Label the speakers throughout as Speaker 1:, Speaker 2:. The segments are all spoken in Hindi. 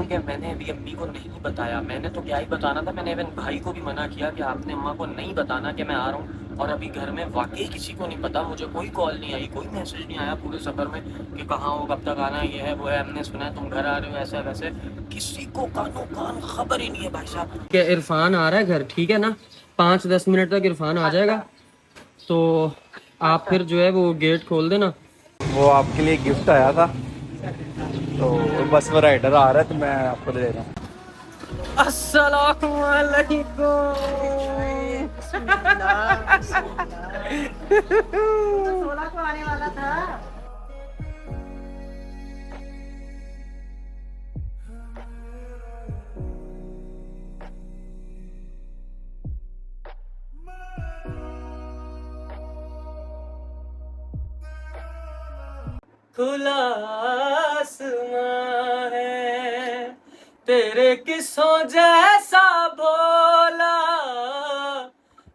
Speaker 1: कि मैंने अभी अम्मी को नहीं बताया। मैंने तो क्या ही बताना था, मैंने इवन भाई को भी मना किया कि आपने अम्मा को नहीं बताना कि मैं आ रहा हूँ। और अभी घर में वाकई किसी को नहीं पता, मुझे कोई कॉल नहीं आई, कोई मैसेज नहीं आया पूरे सफ़र में कि कहाँ हो, कब तक आना, ये है वो है, हमने सुना है तुम घर आ रहे हो, ऐसा वैसे। किसी को कानो कान खबर ही नहीं है भाई साहब कि इरफान आ रहा है घर, ठीक है ना। 5-10 मिनट तक इरफान आ जाएगा, तो आप फिर जो है वो गेट खोल देना।
Speaker 2: वो आपके लिए गिफ्ट आया था, तो बस वो राइडर आ रहा है तो मैं आपको दे रहा हूँ।
Speaker 1: अस्सलाम वालेकुम। खुला आसमां है तेरे किस्सों जैसा भोला,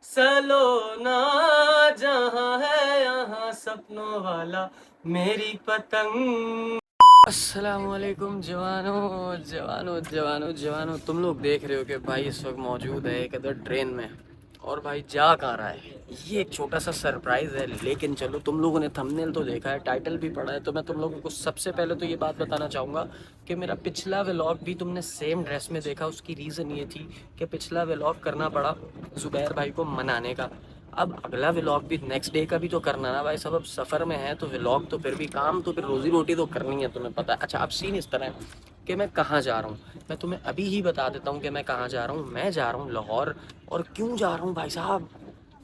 Speaker 1: सलोना जहां है यहाँ सपनों वाला मेरी पतंग। अस्सलामुअलैकुम जवानों जवानों जवानों जवानों, तुम लोग देख रहे हो कि भाई इस वक्त मौजूद है एक अदर ट्रेन में, और भाई जा कहाँ रहा है ये एक छोटा सा सरप्राइज़ है। लेकिन चलो, तुम लोगों ने थंबनेल तो देखा है, टाइटल भी पढ़ा है, तो मैं तुम लोगों को सबसे पहले तो ये बात बताना चाहूँगा कि मेरा पिछला व्लॉग भी तुमने सेम ड्रेस में देखा। उसकी रीज़न ये थी कि पिछला व्लॉग करना पड़ा ज़ुबैर भाई को मनाने का। अब अगला व्लॉग भी नेक्स्ट डे का भी तो करना ना भाई साहब। अब सफ़र में है तो व्लॉग तो फिर भी काम तो फिर रोज़ी रोटी तो करनी है, तुम्हें पता है। अच्छा, अब सीन इस तरह है कि मैं कहाँ जा रहा हूँ, मैं तुम्हें अभी ही बता देता हूँ कि मैं कहाँ जा रहा हूँ। मैं जा रहा हूँ लाहौर। और क्यों जा रहा हूँ भाई साहब,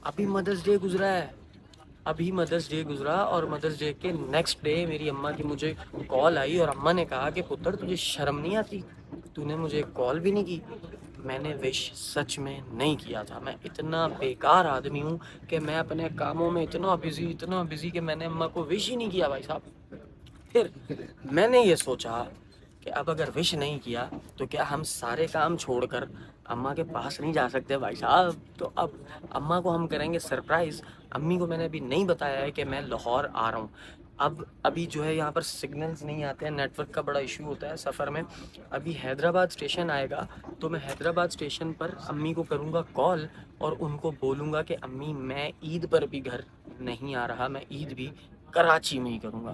Speaker 1: अभी मदर्स डे गुजरा है, अभी मदर्स डे गुजरा, और मदर्स डे के नेक्स्ट डे मेरी अम्मा की मुझे कॉल आई और अम्मा ने कहा कि पुत्र तुझे शर्म नहीं आती, तूने मुझे कॉल भी नहीं की। मैंने विश सच में नहीं किया था। मैं इतना बेकार आदमी हूँ कि मैं अपने कामों में इतना बिजी कि मैंने अम्मा को विश ही नहीं किया भाई साहब। फिर मैंने ये सोचा कि अब अगर विश नहीं किया तो क्या हम सारे काम छोड़कर अम्मा के पास नहीं जा सकते भाई साहब। तो अब अम्मा को हम करेंगे सरप्राइज़। अम्मी को मैंने अभी नहीं बताया है कि मैं लाहौर आ रहा हूँ। अब अभी जो है यहाँ पर सिग्नल्स नहीं आते हैं, नेटवर्क का बड़ा इशू होता है सफ़र में। अभी हैदराबाद स्टेशन आएगा तो मैं हैदराबाद स्टेशन पर अम्मी को करूँगा कॉल और उनको बोलूँगा कि अम्मी मैं ईद पर भी घर नहीं आ रहा, मैं ईद भी कराची में ही करूँगा।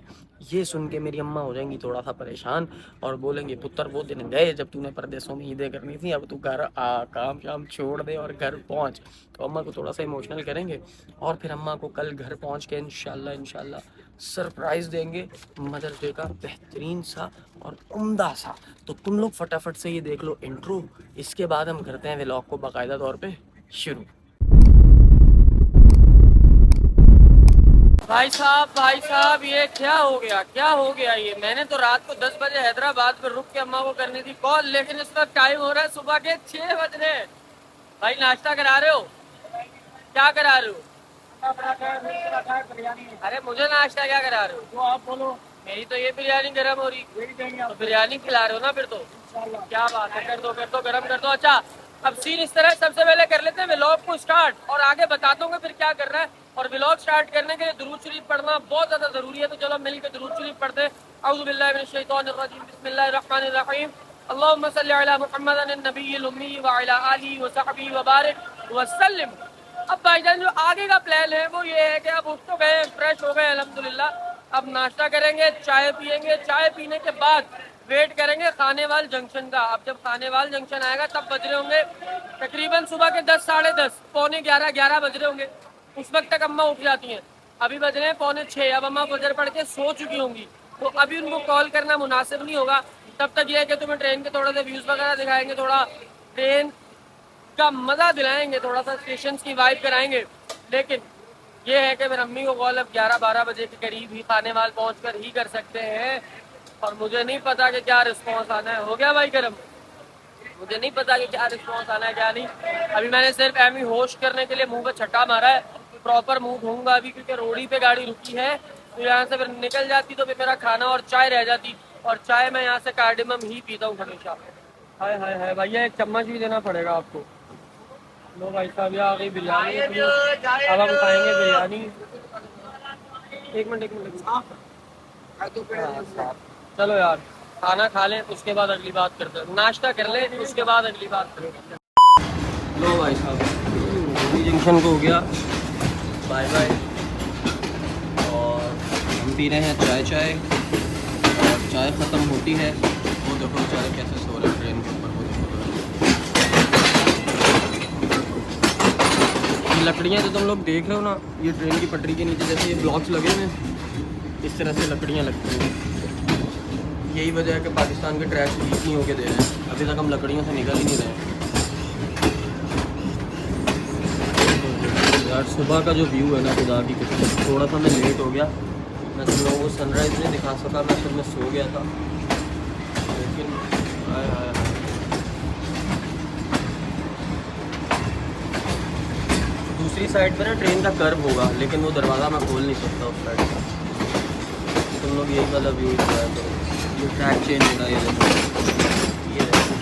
Speaker 1: ये सुन के मेरी अम्मा हो जाएंगी थोड़ा सा परेशान और बोलेंगे पुत्र वो दिन गए जब तूने परदेसों में ईदें करनी थी, अब तू घर आ, काम शाम छोड़ दे और घर पहुँच। तो अम्मा को थोड़ा सा इमोशनल करेंगे और फिर अम्मा को कल घर पहुँच के इंशाल्लाह सरप्राइज़ देंगे मदर्स डे का बेहतरीन सा और उम्दा सा। तो तुम लोग फटाफट से ये देख लो इंट्रो, इसके बाद हम करते हैं व्लॉग को बाकायदा तौर पे शुरू। भाई साहब ये क्या हो गया ये। मैंने तो रात को 10 बजे हैदराबाद पर रुक के अम्मा को करनी थी कॉल, लेकिन इस वक्त टाइम हो रहा है सुबह के 6 बज रहे हैं। भाई नाश्ता करा रहे हो, क्या करा रहे हो? अरे मुझे नाश्ता क्या करा रहे हो, तो आप बोलो। मेरी तो ये बिरयानी गर्म हो रही, तो बिरयानी खिला रहे हो ना फिर तो क्या बात है, कर दो गर्म कर दो। अच्छा, अब सीन इस तरह, सबसे पहले कर लेते हैं व्लॉग को स्टार्ट और आगे बता दूंगा फिर क्या करना है। और व्लॉग स्टार्ट करने के लिए दुरूद शरीफ पढ़ना बहुत ज्यादा जरूरी है, तो चलो मिलकर दुरूद शरीफ पढ़ते हैं। औज़ु बिल्लाहि मिनश शैतानिर रजीम, बिस्मिल्लाहिर रहमानिर रहीम, अल्लाहुम्मा सल्लि अला मुहम्मदिन नबिय्यिल उम्मी व अला आलिहि व सहबिहि व बारिक व सल्लिम। अब भाईजान जो आगे का प्लान है वो ये है कि अब उठ तो गए, फ्रेश हो गए अल्हम्दुलिल्लाह। अब नाश्ता करेंगे, चाय पियेंगे, चाय पीने के बाद वेट करेंगे खानेवाल जंक्शन का। अब जब खानेवाल जंक्शन आएगा तब बज रहे होंगे तकरीबन सुबह के 10 साढ़े 10, पौने 11 बज रहे होंगे। उस वक्त तक अम्मा उठ जाती हैं। अभी बज रहे हैं पौने 6, अब अम्मा फजर पढ़ के सो चुकी होंगी, तो अभी उनको कॉल करना मुनासिब नहीं होगा। तब तक यह है कि तुम्हें ट्रेन के थोड़े से व्यूज़ वगैरह दिखाएंगे, थोड़ा ट्रेन का मज़ा दिलाएंगे, थोड़ा सा स्टेशन की वाइब कराएंगे। लेकिन ये है कि मेरी अम्मी को कॉल अब 11-12 बजे के करीब ही खानेवाल पहुँच कर ही कर सकते हैं। और मुझे नहीं पता कि क्या रिस्पॉन्स आना है। हो गया भाई गर्म, मुझे नहीं पता कि क्या रिस्पॉन्स आना है क्या नहीं। अभी मैंने सिर्फ एमी होश करने के लिए मुंह पे छट्टा मारा है, प्रॉपर मुंह धोऊंगा अभी क्योंकि रोडी पे गाड़ी रुकी है। तो यहाँ से फिर निकल जाती तो फिर मेरा खाना और चाय रह जाती, और चाय मैं यहाँ से कार्डिमम ही पीता हूँ हमेशा। हाय हाय हाय भैया, एक चम्मच भी देना पड़ेगा आपको। लो भाई साहब, ये आ गई बिरयानी, अब हम खाएंगे बिरयानी। एक मिनट हाँ, चलो यार, खाना खा लें उसके बाद अगली बात करते हैं, नाश्ता कर लें उसके बाद अगली बात करेंगे। लो भाई साहब गोभी जंक्शन को हो गया बाय बाय, और हम पी रहे हैं चाय, और चाय ख़त्म होती है वो देखो बेचारे कैसे सो रहे हैं ट्रेन के ऊपर, वो देखो। ये लकड़ियाँ जो तुम लोग देख रहे हो ना, ये ट्रेन की पटरी के नीचे जैसे ये ब्लॉक्स लगे हुए हैं, इस तरह से लकड़ियाँ लगती हैं। यही वजह है कि पाकिस्तान के ट्रैक्स लीक नहीं होके दे रहे हैं, अभी तक हम लकड़ियों से निकल ही नहीं रहे हैं। यार सुबह का जो व्यू है ना खुदा की कसम, थोड़ा सा मैं लेट हो गया, मैं तुम लोगों को सनराइज़ नहीं दिखा सका, मैं फिर मैं सो गया था, लेकिन हाय हाय हाय। दूसरी साइड पे ना ट्रेन का कर्व होगा, लेकिन वो दरवाज़ा मैं खोल नहीं सकता उस साइड का। तुम लोग यही वाला व्यू ट्राई करो, ये ट्रैक चेंज हो रहा है, ये देखो ये देखो।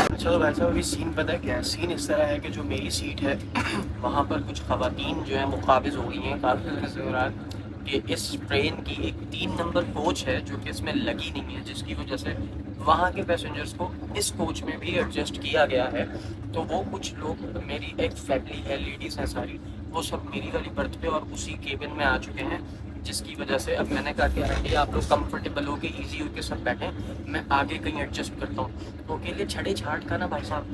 Speaker 1: अच्छा तो भाई साहब अभी सीन पता है क्या है, सीन इस तरह है कि जो मेरी सीट है वहाँ पर कुछ ख़वातीन जो हैं वो काबिज़ हो गई हैं। काबिज़ हो रहा है कि इस ट्रेन की एक 3 नंबर कोच है जो कि इसमें लगी नहीं है, जिसकी वजह से वहाँ के पैसेंजर्स को इस कोच में भी एडजस्ट किया गया है। तो वो कुछ लोग, मेरी एक फैमिली है, लेडीज़ हैं सारी, वो सब मेरी वाली बर्थ पे और उसी केबिन में आ चुके हैं, जिसकी वजह से अब मैंने कहा कि आंटी आप लोग कंफर्टेबल हो के ईजी होके सब बैठें, मैं आगे कहीं एडजस्ट करता हूँ। तो के लिए छड़े छाट का ना भाई साहब,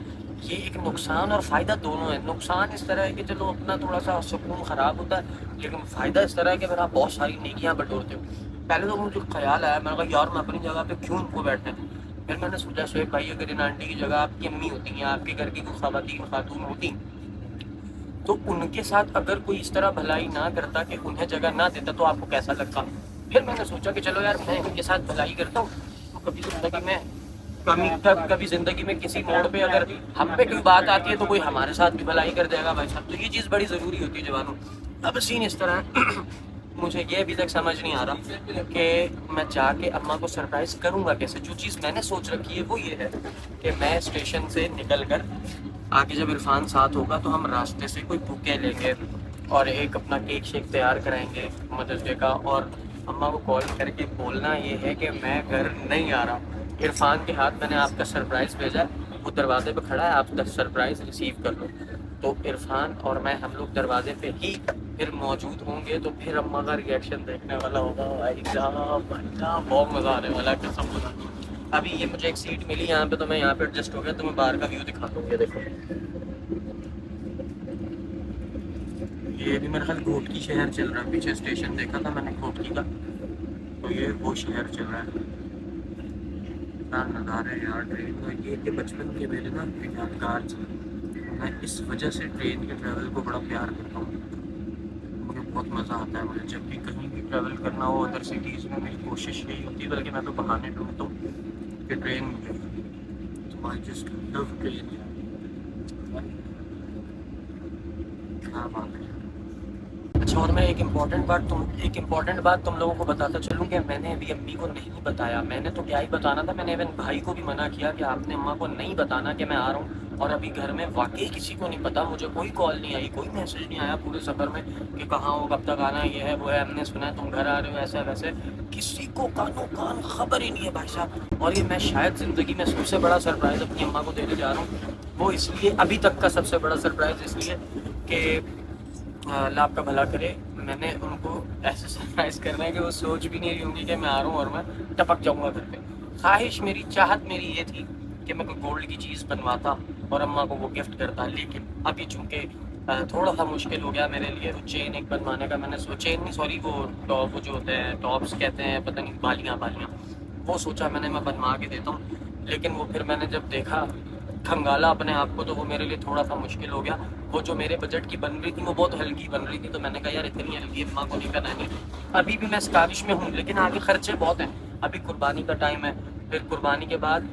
Speaker 1: ये एक नुकसान और फ़ायदा दोनों है। नुकसान इस तरह है कि चलो अपना थोड़ा सा सुकून ख़राब होता है, लेकिन फ़ायदा इस तरह है कि फिर आप बहुत सारी नेकियां बटोरते हो। पहले तो मुझे ख्याल आया, मैंने कहा यार मैं अपनी जगह पे क्यों इनको बैठने दूँ। फिर मैंने सोचा शोएब भाई अगर इन आंटी की जगह आपकी अम्मी होती हैं, आपके घर की कोई ख़वातीन खातून होती, तो उनके साथ अगर कोई इस तरह भलाई ना करता कि उन्हें जगह ना देता तो आपको कैसा लगता। फिर मैंने सोचा कि चलो यार मैं इनके साथ भलाई करता हूँ, तो कभी ज़िंदगी में कभी ज़िंदगी में किसी मोड़ पे अगर हम पे कोई बात आती है तो कोई हमारे साथ भी भलाई कर जाएगा भाई साहब। तो ये चीज़ बड़ी ज़रूरी होती है जवानों। अब सीन इस तरह है मुझे ये अभी तक समझ नहीं आ रहा कि मैं जाके अम्मा को सरप्राइज़ करूँगा कैसे। जो चीज़ मैंने सोच रखी है वो ये है कि मैं स्टेशन से निकल कर आगे जब इरफान साथ होगा तो हम रास्ते से कोई बुके लेंगे और एक अपना केक शेक तैयार कराएंगे मदर्स डे का, और अम्मा को कॉल करके बोलना ये है कि मैं घर नहीं आ रहा, इरफान के हाथ मैंने आपका सरप्राइज़ भेजा, वो दरवाजे पे खड़ा है, आप सरप्राइज़ रिसीव कर लो। तो इरफान और मैं हम लोग दरवाजे पे ही फिर मौजूद होंगे, तो फिर अम्मा का रिएक्शन देखने वाला होगा भाई साहब, बहुत मज़ा आने वाला है कसम खुदा। अभी ये मुझे एक सीट मिली यहाँ पे, तो मैं यहाँ पे एडजस्ट हो गया, तो मैं बाहर का व्यू दिखा दूँ। ये देखो, ये भी मेरे ख्याल घोटकी शहर चल रहा है, पीछे स्टेशन देखा था मैंने घोटकी का, तो ये वो शहर चल रहा है। इतना नज़ारे यार ट्रेन का, ये कि बचपन के मेरे ना यादगार थे। मैं इस वजह से ट्रेन के ट्रैवल को बड़ा प्यार करता हूँ, मुझे बहुत मज़ा आता है। मुझे जब भी कहीं भी ट्रैवल करना हो अदर सिटीज़ में, मेरी कोशिश यही होती है, बल्कि मैं तो बहाने ढूंढता हूँ कि ट्रेन मिले। तो आई जस्ट लव ट्रेन, क्या बात है। अच्छा, और मैं एक इम्पॉर्टेंट बात तुम लोगों को बताता चलूँ कि मैंने अभी अम्मी को नहीं बताया। मैंने तो क्या ही बताना था, मैंने इवन भाई को भी मना किया कि आपने अम्मा को नहीं बताना कि मैं आ रहा हूँ। और अभी घर में वाकई किसी को नहीं पता, मुझे कोई कॉल नहीं आई, कोई मैसेज नहीं आया पूरे सफ़र में कि कहाँ हो, कब तक आना है, ये है वो है, हमने सुना है तुम घर आ रहे हो, ऐसा वैसे। किसी को कानो कान खबर ही नहीं है भाई साहब। और ये मैं शायद ज़िंदगी में सबसे बड़ा सरप्राइज़ अपनी अम्मा को देने जा रहा हूँ। वो इसलिए, अभी तक का सबसे बड़ा सरप्राइज़ इसलिए कि अल्लाह आपका भला करे, मैंने उनको ऐसे सरप्राइज़ करना है कि वो सोच भी नहीं रही होंगी कि मैं आ रहा हूँ और मैं टपक जाऊँगा घर पे। ख्वाहिश मेरी, चाहत मेरी ये थी कि मैं कोई गोल्ड की चीज़ बनवाता और अम्मा को वो गिफ्ट करता, लेकिन अभी चूँकि थोड़ा सा मुश्किल हो गया मेरे लिए, वो चेन एक बनवाने का मैंने चेन नहीं सॉरी वो टॉप, वो जो होते हैं टॉप्स कहते हैं, पता नहीं, बालियाँ वो सोचा मैंने मैं बनवा के देता हूँ। लेकिन वो फिर मैंने जब देखा खंगाला अपने आप को, तो वो मेरे लिए थोड़ा सा मुश्किल हो गया। वो जो मेरे बजट की बन रही थी वो बहुत हल्की बन रही थी, तो मैंने कहा यार इतनी हल्की अम्मा को नहीं बनानी। अभी भी मैं इस काविश में हूँ, लेकिन आगे खर्चे बहुत हैं। अभी कुर्बानी का टाइम है, फिर कुर्बानी के बाद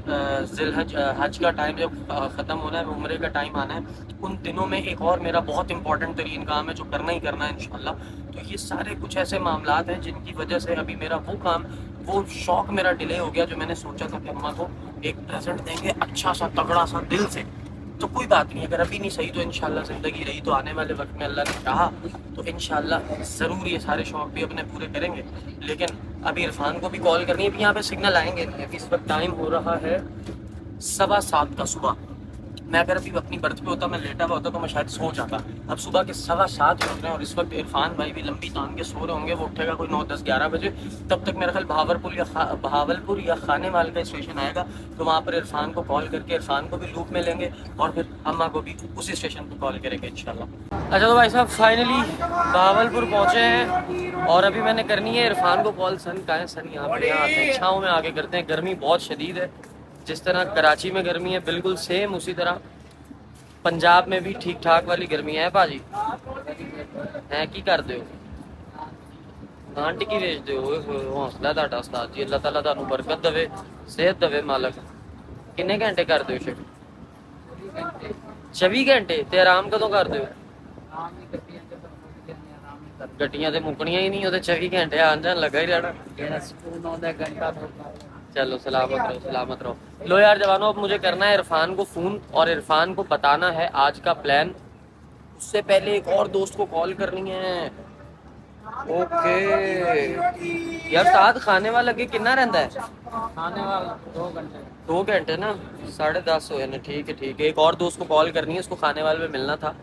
Speaker 1: जिलहज हज का टाइम जब ख़त्म होना है, उम्रे का टाइम आना है, उन दिनों में एक और मेरा बहुत इंपॉर्टेंट तरीन काम है जो करना ही करना है इंशाल्लाह। तो ये सारे कुछ ऐसे मामलात हैं जिनकी वजह से अभी मेरा वो काम, वो शौक़ मेरा डिले हो गया, जो मैंने सोचा था कि अम्मा को एक प्रेजेंट देंगे अच्छा सा तगड़ा सा दिल से, तो कोई बात नहीं, अगर अभी नहीं सही तो इंशाल्लाह ज़िंदगी रही तो आने वाले वक्त में अल्लाह ने चाहा तो इंशाल्लाह ज़रूर ये सारे शौक भी अपने पूरे करेंगे। लेकिन अभी इरफान को भी कॉल करनी है। अभी यहाँ पे सिग्नल आएंगे नहीं। अभी इस वक्त टाइम हो रहा है 7:15 का सुबह। मैं अगर अभी अपनी बर्थ पे होता, मैं लेटा हुआ होता तो मैं शायद सो जाता। अब सुबह के 7:15 हो रहे हैं और इस वक्त इरफान भाई भी लंबी तान के सो रहे होंगे। वो उठेगा कोई 9, 10, 11 बजे। तब तक मेरा ख्याल बहावलपुर या खानेवाल का स्टेशन आएगा, तो वहाँ पर इरफान को कॉल करके इरफान को भी लूप में लेंगे और फिर अम्मा को भी उसी स्टेशन पर कॉल करेंगे इंशाल्लाह। अच्छा तो भाई साहब फाइनली बहावलपुर पहुँचे हैं और अभी मैंने करनी है इरफान को कॉल। सन कहाँ है? सन यहाँ पर आते हैं, छाँव में आके करते हैं। गर्मी बहुत शदीद है, जिस तरह कराची में गर्मी है बिल्कुल सेम उसी तरह पंजाब में भी ठीक ठाक वाली गर्मी है। भाजी है की कर दो आंटी की भेज दो। हौसला ਤੁਹਾਡਾ उस्ताद जी, अल्लाह ताला ਤੁਹਾਨੂੰ बरकत देवे, सेहत देवे मालक। किन्ने घंटे कर दो शिफ्ट? 24 घंटे ते आराम कदों कर दो? गड्डियां ते मुकनियां ही नहीं, वो 24 घंटे आन जान लगा ही रहना। चलो सलामत रहो, सलामत रहो। लो यार जवानों, अब मुझे करना है इरफान को फ़ोन और इरफान को बताना है आज का प्लान। उससे पहले एक और दोस्त को कॉल करनी है। ओके यार, साथ खाने वाला के कितना रहता है? खाने वाला 2 घंटे ना, 10:30 हुए ना। ठीक है ठीक है। एक और दोस्त को कॉल करनी है, उसको खाने वाले में मिलना था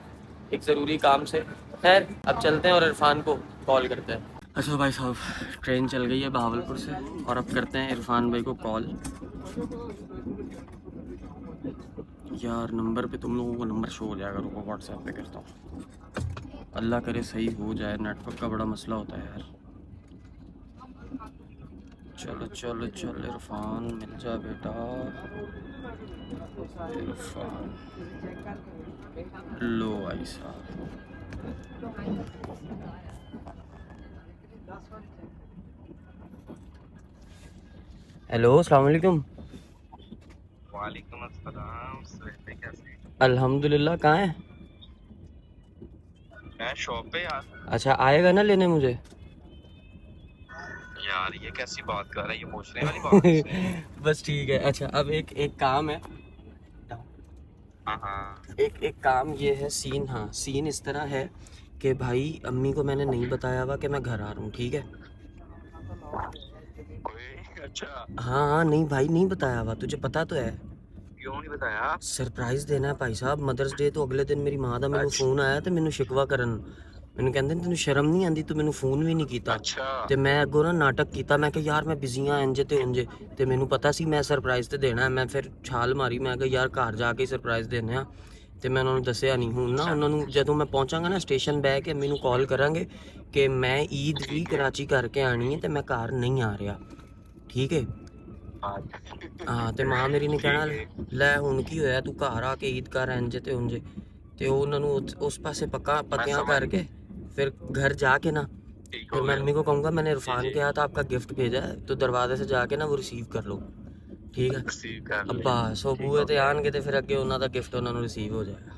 Speaker 1: एक ज़रूरी काम से। खैर अब चलते हैं और इरफान को कॉल करते हैं। अच्छा भाई साहब, ट्रेन चल गई है बहावलपुर से और अब करते हैं इरफान भाई को कॉल। यार नंबर पे तुम लोगों को नंबर शो हो जाएगा, रुको व्हाट्सएप पे करता हूँ। अल्लाह करे सही हो जाए, नेटवर्क का बड़ा मसला होता है यार। चलो चलो चलो इरफान मिल जा बेटा, इरफान लो भाई साहब। हेलो अस्सलाम वालेकुम।
Speaker 2: वालेकुम अस्सलाम। कैसे?
Speaker 1: अल्हम्दुलिल्लाह। कहाँ है?
Speaker 2: मैं शॉप पे यार।
Speaker 1: अच्छा आएगा ना लेने मुझे?
Speaker 2: यार ये कैसी बात कर रहा है, ये पूछने वाली बात है।
Speaker 1: बस ठीक है। अच्छा अब एक काम है।
Speaker 2: हाँ
Speaker 1: एक काम ये है, सीन हाँ सीन इस तरह है कि भाई अम्मी को मैंने नहीं बताया हुआ कि मैं घर आ रहा हूँ, ठीक है?
Speaker 2: अच्छा।
Speaker 1: हाँ हाँ नहीं भाई नहीं बताया हुआ, तुझे पता तो है।
Speaker 2: क्यों नहीं बताया?
Speaker 1: सरप्राइज देना है भाई साहब। मदर्स डे तो अगले दिन मेरी माँ का मैनू फोन आया तो मैनू शिकवा करन, मैनू कहते तेन शर्म नहीं आती, तू मैनू फोन भी नहीं किया।
Speaker 2: अच्छा।
Speaker 1: ते मैं अगों ना नाटक किया, मैं यार मैं बिजी हाँ इंज ते उंज, ते मैनू पता सी मैं सरप्राइज तो देना है। मैं फिर छाल मारी, मैं यार घर जाके सरप्राइज देने, तो मैं उन्होंने दसिया नहीं। हूँ ना उन्होंने जदों मैं पहुँचागा ना स्टेशन बह के मैनू कॉल करांगे कि मैं ईद भी कराची करके आनी है तो मैं घर नहीं आ रहा, ठीक है? हाँ तो माँ मेरी ने कहना लै हुण की होया, तू घर आके ईद कर इंज ते उंज। तो उन्होंने उस पासे पक्कियां करके फिर घर जाके ना फिर मैं मम्मी को कहूँगा मैंने इरफान के हाथ आपका गिफ्ट भेजा है, तो दरवाजे से जाके ना वो रिसीव कर लो, ठीक है? अब बस वो बूए ते आन के फिर अगे उन्हों का गिफ्ट उन्होंने रिसीव हो जाएगा।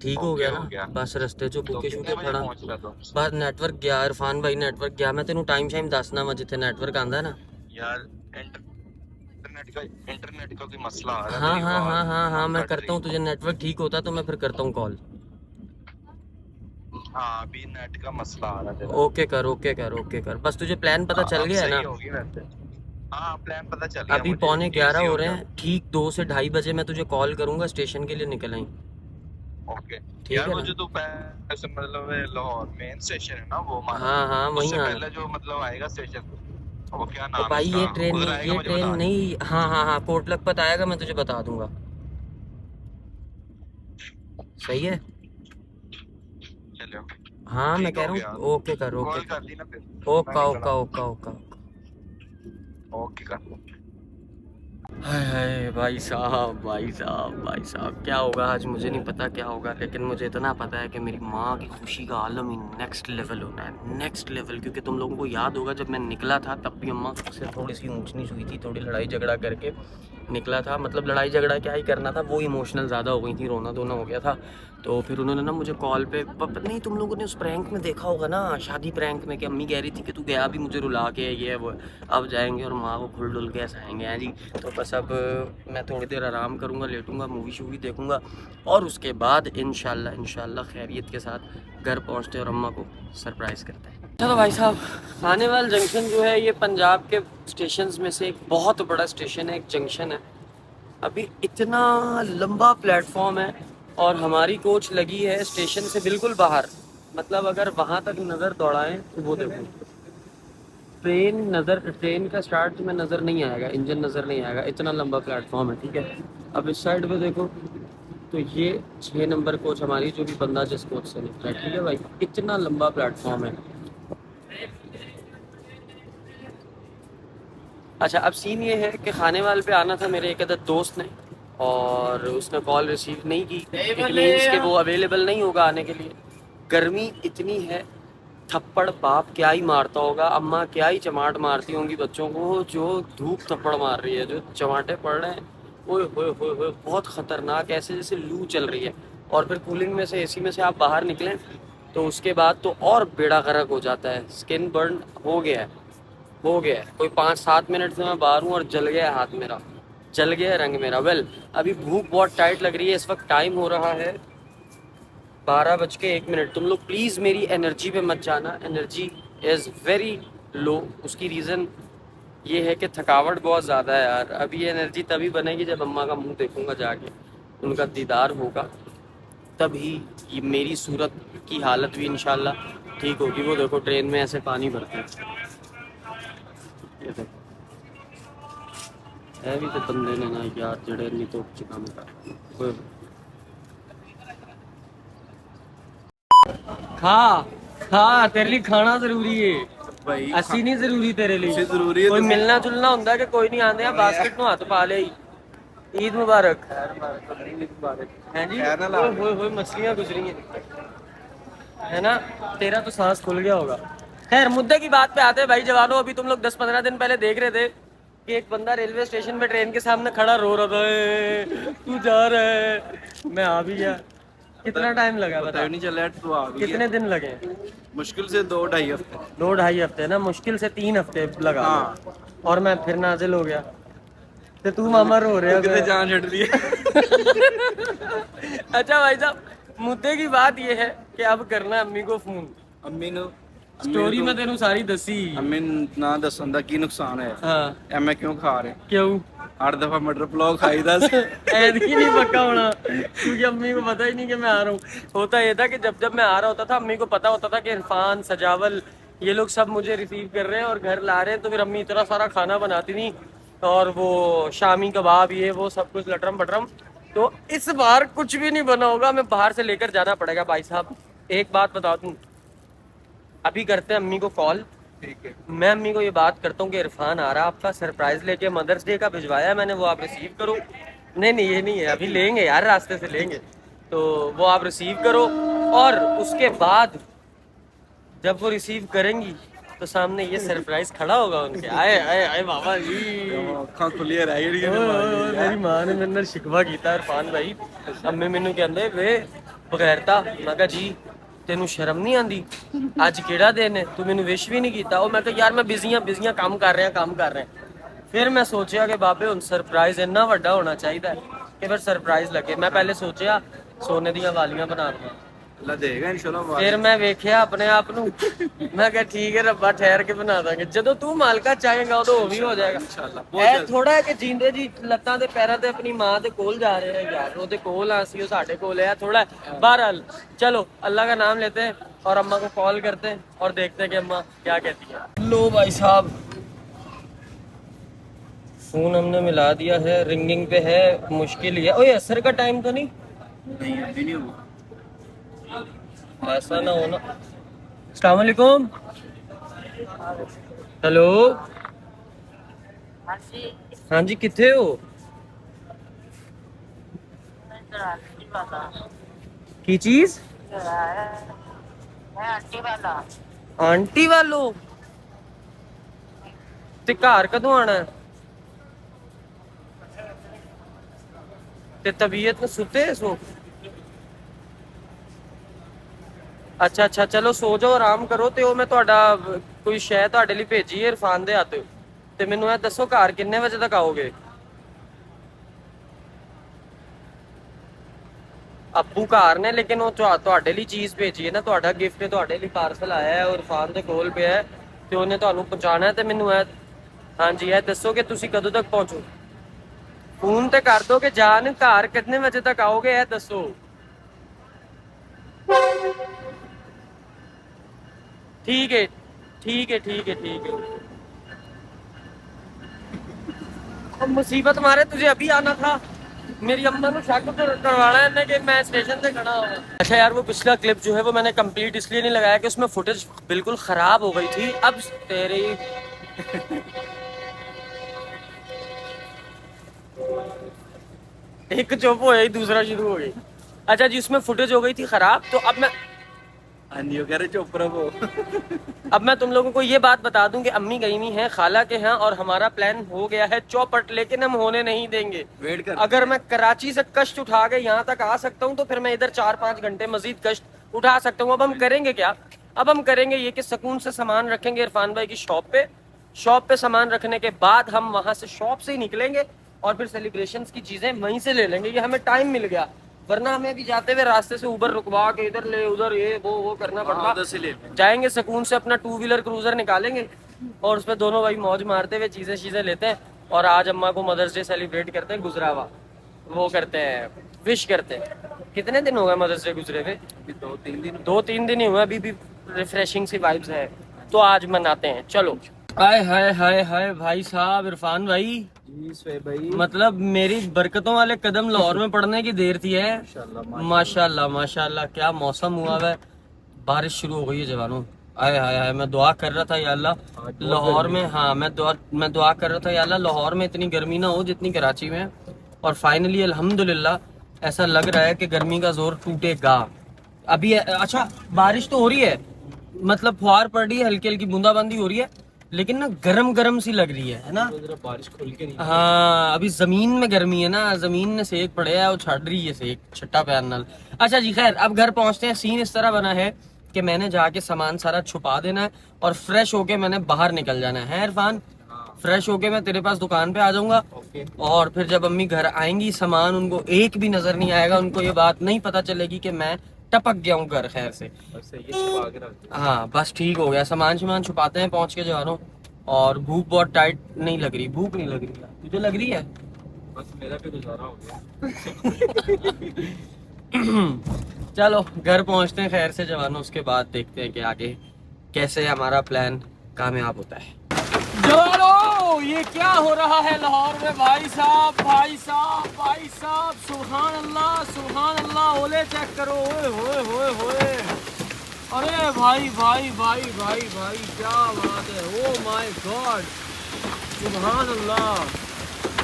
Speaker 1: ठीक हो गया ना? बस रस्ते चो बुके शूके खड़ा, बस नेटवर्क गया इरफान भाई, नेटवर्क गया। मैं तेनू टाइम शाइम दसना वा जिथे नेटवर्क आंदा है ना
Speaker 2: यार। इंटरनेट का कोई मसला आ रहा है।
Speaker 1: हाँ हाँ हाँ हाँ हाँ मैं करता हूँ, तुझे नेटवर्क ठीक होता तो मैं फिर करता हूँ कॉल।
Speaker 2: हाँ अभी नेट का मसला आ रहा है।
Speaker 1: ओके कर ओके कर ओके कर। बस तुझे प्लान पता चल गया है ना?
Speaker 2: हाँ प्लान पता चल गया।
Speaker 1: अभी 11:15 हो रहे हैं, ठीक 2 से 2:30 बजे मैं तुझे कॉल करूंगा, स्टेशन के लिए निकल आई।
Speaker 2: ओके
Speaker 1: ठीक
Speaker 2: यार,
Speaker 1: है
Speaker 2: वो जो तू ऐसे मतलब लाहौर मेन स्टेशन है ना वो
Speaker 1: हाँ हाँ वहीं आना।
Speaker 2: पहले जो मतलब आएगा स्टेशन, वो क्या नाम
Speaker 1: तो भाई
Speaker 2: है
Speaker 1: ये
Speaker 2: उसका?
Speaker 1: ट्रेन
Speaker 2: उधर आएगा, मुझे बता।
Speaker 1: नहीं हाँ हाँ हाँ कोट लखपत आएगा, मैं तुझे बता दूंगा। सही है?
Speaker 2: चलो
Speaker 1: हाँ मैं
Speaker 2: ठीक
Speaker 1: कह
Speaker 2: हो
Speaker 1: रहा हूँ
Speaker 2: गया।
Speaker 1: ओके कर ओके
Speaker 2: कॉल कर दी ना फिर।
Speaker 1: ओका ओका ओका ओका
Speaker 2: ओके कर।
Speaker 1: हाय हाय भाई साहब भाई साहब भाई साहब, क्या होगा आज मुझे नहीं पता क्या होगा, लेकिन मुझे इतना पता है कि मेरी माँ की खुशी का आलम ही नेक्स्ट लेवल होना है, नेक्स्ट लेवल। क्योंकि तुम लोगों को याद होगा जब मैं निकला था तब भी अम्मा से थोड़ी सी ऊंच नीच हुई थी, थोड़ी लड़ाई झगड़ा करके निकला था। मतलब लड़ाई झगड़ा क्या ही करना था, वो इमोशनल ज़्यादा हो गई थी, रोना धोना हो गया था। तो फिर उन्होंने ना मुझे कॉल पे नहीं, तुम लोगों ने उस प्रैंक में देखा होगा ना, शादी प्रैंक में, कि अम्मी कह रही थी कि तू गया भी मुझे रुला के, ये वो अब जाएंगे और माँ को खुल डुल के ऐसा आएंगे हैं जी। तो बस अब मैं थोड़ी देर आराम करूँगा, लेटूँगा, मूवी शूवी देखूँगा और उसके बाद इंशाल्लाह खैरियत के साथ घर पहुँचते और अम्मा को सरप्राइज़ करते हैं। चलो भाई साहब, खानेवाल जंक्शन जो है ये पंजाब के स्टेशंस में से एक बहुत बड़ा स्टेशन है, एक जंक्शन है। अभी इतना लंबा प्लेटफॉर्म है और हमारी कोच लगी है स्टेशन से बिल्कुल बाहर, मतलब अगर वहाँ तक नज़र दौड़ाएं तो वो देखो ट्रेन का स्टार्ट में नज़र नहीं आएगा, इंजन नज़र नहीं आएगा, इतना लंबा प्लेटफॉर्म है। ठीक है, अब इस साइड पे देखो तो ये 6 नंबर कोच हमारी, जो भी बंदा जिस कोच से निकला है। ठीक है भाई, इतना लंबा प्लेटफॉर्म है। अच्छा, अब सीन ये है कि खानेवाल पे आना था मेरे एक अदद दोस्त ने, और उसने कॉल रिसीव नहीं की। इट मीन्स कि वो अवेलेबल नहीं होगा आने के लिए। गर्मी इतनी है, थप्पड़ बाप क्या ही मारता होगा, अम्मा क्या ही चमाट मारती होंगी बच्चों को, जो धूप थप्पड़ मार रही है, जो चमाटे पड़ रहे हैं, ओए होए होए होए, बहुत ख़तरनाक, ऐसे जैसे लू चल रही है। और फिर कूलिंग में से, एसी में से आप बाहर निकलें तो उसके बाद तो और बेड़ा गर्क हो जाता है। स्किन बर्न हो गया है। कोई 5-7 मिनट से मैं बाहर हूँ और जल गया है हाथ मेरा, जल गया है रंग मेरा। वेल, अभी भूख बहुत टाइट लग रही है। इस वक्त टाइम हो रहा है 12:01। तुम लोग प्लीज़ मेरी एनर्जी पे मत जाना, एनर्जी इज़ वेरी लो। उसकी रीज़न ये है कि थकावट बहुत ज़्यादा है यार। अभी एनर्जी तभी बनेगी जब अम्मा का मुंह देखूंगा जाके, उनका दीदार होगा, तभी ये मेरी सूरत की हालत भी इंशाल्लाह ठीक होगी। वो देखो ट्रेन में ऐसे पानी भरते हैं, ये देखो है भी तो बंदे ने ना यार, जड़े नहीं तो चिकाम का खा खा, तेरे लिए खाना जरूरी है
Speaker 2: भाई
Speaker 1: ਅਸੀਂ नहीं जरूरी तेरे लिए।
Speaker 2: ਅਸੀਂ ਜ਼ਰੂਰੀ ਹੈ
Speaker 1: कोई
Speaker 2: ਤੁਸੀਂ-
Speaker 1: मिलना जुलना ਹੁੰਦਾ कि कोई नहीं आंदे बास्केट ਨੂੰ ਹੱਥ पा ले। ईद मुबारक हैं जी।
Speaker 2: खैर ना ला
Speaker 1: ओए होए होए, मछलियां गुजरी हैं, है ना। तेरा तो सांस खुल गया होगा। खैर, मुद्दे की बात पे आते हैं भाई जवानों। अभी तुम लोग 10-15 दिन पहले देख रहे थे कि एक बंदा रेलवे स्टेशन पे ट्रेन के सामने खड़ा रो रहा था, "ए, तू जा रहा है"। मैं आ भी गया। कितना टाइम लगा
Speaker 2: पता
Speaker 1: बता?
Speaker 2: ही नहीं चला तू आ गई
Speaker 1: कितने दिन लगे?
Speaker 2: मुश्किल से 2-2.5 हफ्ते
Speaker 1: 2-2.5 हफ्ते ना, मुश्किल से 3 हफ्ते लगा लो।
Speaker 2: हाँ।
Speaker 1: और मैं फिर नाजिल हो गया। तो तू मामा रो रहा
Speaker 2: कितने
Speaker 1: है।
Speaker 2: जान छड़ दी
Speaker 1: अच्छा भाई साहब, मुद्दे की बात ये है कि अब करना है अम्मी को फोन।
Speaker 2: अम्मी नु
Speaker 1: स्टोरी मैं तेनू सारी दसी।
Speaker 2: अम्मी ना दसन दा की नुकसान है
Speaker 1: हाँ,
Speaker 2: ਐ ਮੈਂ क्यों खा रहे
Speaker 1: क्यों?
Speaker 2: 8 दफा मटर पुलाव खाईदा
Speaker 1: ऐदकी नहीं पक्का होना, क्योंकि अम्मी को पता ही नहीं कि मैं आ रहा हूँ। होता ये था कि जब जब मैं आ रहा होता था, अम्मी को पता होता था कि इरफान, सजावल, ये लोग सब मुझे रिसीव कर रहे हैं और घर ला रहे हैं। तो फिर अम्मी इतना सारा खाना बनाती थी, और वो शामी कबाब, ये वो सब कुछ लटरम पटरम। तो इस बार कुछ भी नहीं बना होगा, हमें बाहर से लेकर जाना पड़ेगा। भाई साहब, एक बात बता दूं, अभी करते हैं अम्मी को कॉल।
Speaker 2: ठीक है
Speaker 1: मैं अम्मी को ये बात करता हूँ कि इरफान आ रहा है आपका, सरप्राइज लेके, मदर्स डे का भिजवाया है मैंने, वो आप रिसीव करो। नहीं, ये नहीं है, अभी लेंगे यार, रास्ते से लेंगे, तो वो आप रिसीव करो। और उसके बाद जब वो रिसीव करेंगी तो सामने ये सरप्राइज खड़ा होगा उनके। आए आए आए बाबा जी,
Speaker 2: ਅੱਖਾਂ ਖੁੱਲੀਆਂ ਰਹਿ
Speaker 1: ओए,
Speaker 2: ਜਿਹੜੀਆਂ
Speaker 1: ओए, मेरी मां ने मेरे नाल शिकवा कीता इरफान भाई। अम्मी मैनू कहंदे वे बगैरता। मैं कहा जी, तेनू शर्म नहीं आंदी? अज केड़ा दिन है, तू मैनू विश भी नहीं कीता। मैं कहा यार मैं बिजी काम कर रहे हैं। फिर मैं सोचा कि बाबे हुण सरप्राइज इन्ना वड्डा होना चाहिए कि फिर सरप्राइज लगे। मैं पहले सोचा सोने दीयां वालियां बना दूं,
Speaker 2: ਅੱਲਾ ਦੇਗਾ ਇਨਸ਼ਾਅੱਲਾ
Speaker 1: फिर मैं वेख्या अपने आप नू, मैं कहा ठीक है रब्बा, ठहर के बना देंगे, जदों तू मालका चाहेगा उदों वो भी हो जाएगा
Speaker 2: इंशाअल्लाह।
Speaker 1: ਇਹ ਥੋੜਾ ਹੈ ਕਿ ਜਿੰਦੇ ਜੀ ਲੱਤਾਂ ਦੇ ਪੈਰਾਂ ਤੇ ਆਪਣੀ ਮਾਂ ਦੇ ਕੋਲ ਜਾ ਰਹੇ हैं यार, ਉਹਦੇ ਕੋਲ ਆ, ਅਸੀਂ ਉਹ ਸਾਡੇ ਕੋਲ है थोड़ा। बहरहाल चलो, अल्लाह का नाम लेते हैं और अम्मा को कॉल करते हैं और देखते हैं कि अम्मा क्या कहती है। लो भाई साहब, फोन हमने मिला दिया है, रिंगिंग पे है, मुश्किल ही है। ओए असर का टाइम तो नहीं?
Speaker 2: नहीं अभी नहीं हुआ
Speaker 1: ऐसा ना होना। अस्सलाम वालेकुम। हेलो, हाँ जी, किथे हो? की चीज? आंटी वालो ते घर कदों आना है? ते तबीयत में सुते सो? ਅੱਛਾ ਅੱਛਾ, ਚਲੋ ਸੋ ਜਾਓ, ਆਰਾਮ ਕਰੋ। ਤੇ ਉਹ ਮੈਂ ਤੁਹਾਡਾ ਕੋਈ ਸ਼ੈ ਤੁਹਾਡੇ ਲਈ ਭੇਜੀ ਹੈ ਇਰਫਾਨ ਦੇ ਹੱਥ, ਤੇ ਮੈਨੂੰ ਇਹ ਦੱਸੋ ਘਰ ਕਿੰਨੇ ਵਜੇ ਤੱਕ ਆਓਗੇ? ਅੱਬੂ ਘਰ ਨੇ, ਲੇਕਿਨ ਉਹ ਤੁਹਾਡੇ ਲਈ ਚੀਜ਼ ਭੇਜੀ ਹੈ ਨਾ, ਤੁਹਾਡਾ ਗਿਫਟ ਹੈ, ਤੁਹਾਡੇ ਲਈ ਪਾਰਸਲ ਆਇਆ ਹੈ, ਉਹ ਇਰਫਾਨ ਦੇ ਕੋਲ ਪਿਆ ਹੈ, ਤੇ ਉਹਨੇ ਤੁਹਾਨੂੰ ਪਹੁੰਚਾਣਾ ਹੈ। ਤੇ ਮੈਨੂੰ ਇਹ, ਹਾਂਜੀ, ਇਹ ਦੱਸੋ ਕਿ ਤੁਸੀਂ ਕਦੋਂ ਤੱਕ ਪਹੁੰਚੋ? ਫੋਨ ਤੇ ਕਰ ਦੋ ਕਿ ਜਾਨ ਘਰ ਕਿੰਨੇ ਵਜੇ ਤੱਕ ਆਓਗੇ, ਇਹ ਦੱਸੋ। ठीक है ठीक है ठीक है ठीक है। अब मुसीबत मारे तुझे अभी आना था, मेरी अम्मा को शक करवाना है कि मैं स्टेशन से खड़ा हूँ। अच्छा यार, वो पिछला क्लिप जो है वो मैंने कंप्लीट इसलिए नहीं लगाया कि उसमें फुटेज बिल्कुल खराब हो गई थी। अब तेरी एक चुप हो गई, दूसरा शुरू हो गई। अच्छा जी, उसमें फुटेज हो गई थी खराब, तो अब मैं
Speaker 2: चुप रहो।
Speaker 1: अब मैं तुम लोगों को ये बात बता दूं कि अम्मी गई हुई हैं खाला के यहाँ, और हमारा प्लान हो गया है चौपट, लेकिन हम होने नहीं देंगे।
Speaker 2: वेट कर,
Speaker 1: अगर मैं कराची से कष्ट उठा के यहाँ तक आ सकता हूँ, तो फिर मैं इधर 4-5 घंटे मजीद कष्ट उठा सकता हूँ। अब हम करेंगे क्या? अब हम करेंगे ये कि सुकून से सामान रखेंगे इरफान भाई की शॉप पे सामान रखने के बाद हम वहां से शॉप से ही निकलेंगे, और फिर सेलिब्रेशंस की चीजें वहीं से ले लेंगे। ये हमें टाइम मिल गया, वरना हमें अभी जाते हुए रास्ते से उबर रुकवा के इधर ले उधर ये वो करना पड़ता।
Speaker 2: उधर से ले
Speaker 1: जाएंगे सुकून से, अपना 2 व्हीलर क्रूजर निकालेंगे, और उसमें दोनों भाई मौज मारते हुए चीजें लेते हैं। और आज अम्मा को मदर्स डे सेलिब्रेट करते हैं, गुजरा हुआ वो करते हैं, विश करते हैं। कितने दिन हो गए मदर्स डे गुजरे हुए? 2-3 दिन ही हुए, अभी भी रिफ्रेशिंग सी वाइब्स है, तो आज मनाते हैं। चलो। हाय हाय हाय हाय भाई साहब, इरफान भाई,
Speaker 2: जी भाई,
Speaker 1: मतलब मेरी बरकतों वाले कदम लाहौर में पड़ने की देर थी है। माशाल्लाह माशाल्लाह, क्या मौसम हुआ है, बारिश शुरू हो गई है जवानों। आए हाय हाय, मैं दुआ कर रहा था या अल्लाह लाहौर में, हाँ मैं दुआ कर रहा था या अल्लाह लाहौर में इतनी गर्मी ना हो जितनी कराची में है। और फाइनली अल्हम्दुलिल्लाह ऐसा लग रहा है कि गर्मी का जोर टूटेगा अभी। अच्छा, बारिश तो हो रही है, मतलब फुहार पड़ रही है, हल्की हल्की बूंदाबांदी हो रही है, लेकिन ना गरम गरम सी लग रही है ना।
Speaker 2: बारिश खुल के नहीं।
Speaker 1: हाँ, अभी जमीन में गर्मी है ना, जमीन में सेक पड़े है, वो छड़ रही है सेक छट्टा पैर नाल। अच्छा जी, खैर अब घर पहुंचते हैं। सीन इस तरह बना है कि मैंने जाके सामान सारा छुपा देना है, और फ्रेश होके मैंने बाहर निकल जाना है इरफान। फ्रेश होके मैं तेरे पास दुकान पे आ जाऊंगा, और फिर जब अम्मी घर आएंगी, सामान उनको एक भी नजर नहीं आएगा, उनको ये बात नहीं पता चलेगी कि मैं टपक गया हूँ घर खैर से। हाँ बस ठीक हो गया, सामान छुपाते हैं पहुंच के जवानों। और भूख बहुत टाइट नहीं लग रही, भूख नहीं लग रही, तुझे लग रही है?
Speaker 2: बस मेरा भी गुजारा हो गया।
Speaker 1: चलो घर पहुंचते हैं खैर से जवानों, उसके बाद देखते हैं कि आगे कैसे हमारा प्लान कामयाब होता है। जवानों, ये क्या हो रहा है लाहौर में भाई साहब, भाई साहब, भाई साहब, सुभान अल्लाह सुभान अल्लाह। ओले चेक करो, ओए होए होए होए, अरे भाई भाई भाई भाई भाई, क्या बात है, ओ माय गॉड, सुभान अल्लाह,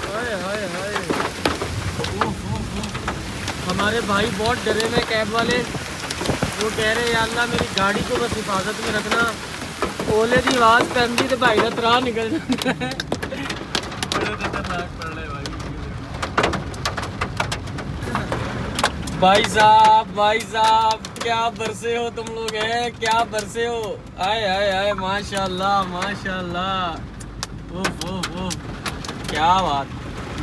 Speaker 1: हाय हाय हाय। हमारे भाई बहुत डरे हुए कैब वाले, वो कह रहे या अल्लाह मेरी गाड़ी को बस हिफाजत में रखना। ओले की आवाज़ पैंदी तो भाई का त्राह निकल जाता है। बड़े खतरनाक पड़ रहे भाई साहब, क्या बरसे हो तुम लोग, हैं क्या बरसे हो, आए आए आए, माशाल्लाह माशाल्लाह, वो क्या बात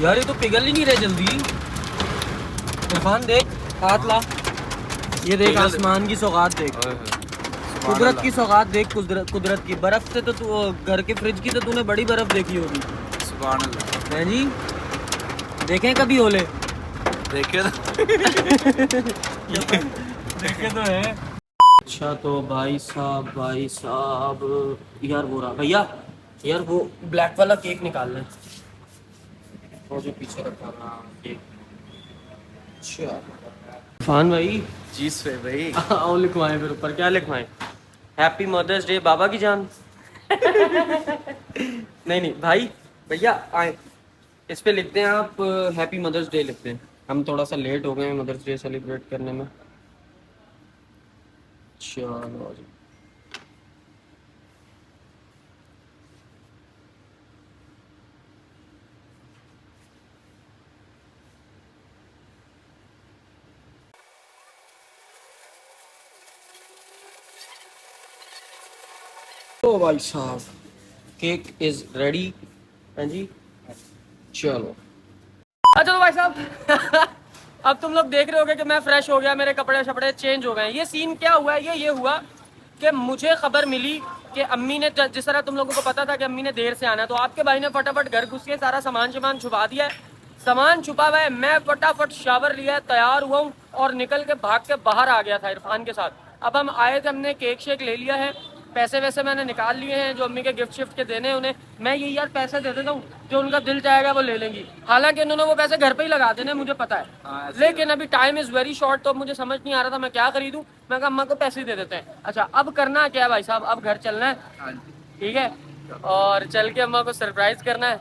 Speaker 1: यार, ये तो पिघल ही नहीं रहे जल्दी। इरफान देख, हाथ ला, ये देख आसमान की सौगात देख, कुदरत की सौगात देख, कुदरत की। बर्फ से तो तू घर के फ्रिज की तो तूने बड़ी बर्फ देखी होगी।
Speaker 2: सुभान अल्लाह।
Speaker 1: हैं जी, देखें कभी ओले?
Speaker 2: देखे
Speaker 1: देखे तो है। अच्छा तो भाई साहब यार, वो रहा भैया, यार वो ब्लैक वाला केक निकाल लें, वो जो पीछे रखा था केक। अच्छा इरफान भाई।
Speaker 2: जी स्वे भाई।
Speaker 1: आओ लिखवाएं, फिर ऊपर क्या लिखवाएं? हैप्पी मदर्स डे बाबा की जान। नहीं भाई, भैया आए, इस पे लिखते हैं आप हैप्पी मदर्स डे लिखते हैं। हम थोड़ा सा लेट हो गए हैं मदर्स डे सेलिब्रेट करने में। चलो जी। लो भाई साहब, केक इज रेडी। हाँ जी, चलो। अच्छा तो भाई साहब अब तुम लोग देख रहे होगे कि मैं फ्रेश हो गया, मेरे कपड़े शपड़े चेंज हो गए। ये सीन क्या हुआ है, ये हुआ कि मुझे खबर मिली कि अम्मी ने, जिस तरह तुम लोगों को पता था कि अम्मी ने देर से आना है, तो आपके भाई ने फटाफट घर घुस के सारा सामान छुपा दिया है। सामान छुपा हुआ है, मैं फटाफट शावर लिया, तैयार हुआ हूँ और निकल के भाग के बाहर आ गया था इरफान के साथ। अब हम आए थे, हमने केक शेक ले लिया है, पैसे वैसे मैंने निकाल लिए हैं जो अम्मी के गिफ्ट शिफ्ट के देने हैं उन्हें। मैं ये यार पैसे दे देता हूँ, जो उनका दिल चाहेगा वो ले लेंगी। हालांकि उन्होंने वो पैसे घर पे ही लगा देने, मुझे पता है, लेकिन अभी टाइम इज़ वेरी शॉर्ट, तो मुझे समझ नहीं आ रहा था मैं क्या खरीदूँ। मैं कहा अम्मा को पैसे ही दे देते हैं। अच्छा अब करना क्या है भाई साहब, अब घर चलना है, ठीक है, और चल के अम्मा को सरप्राइज करना है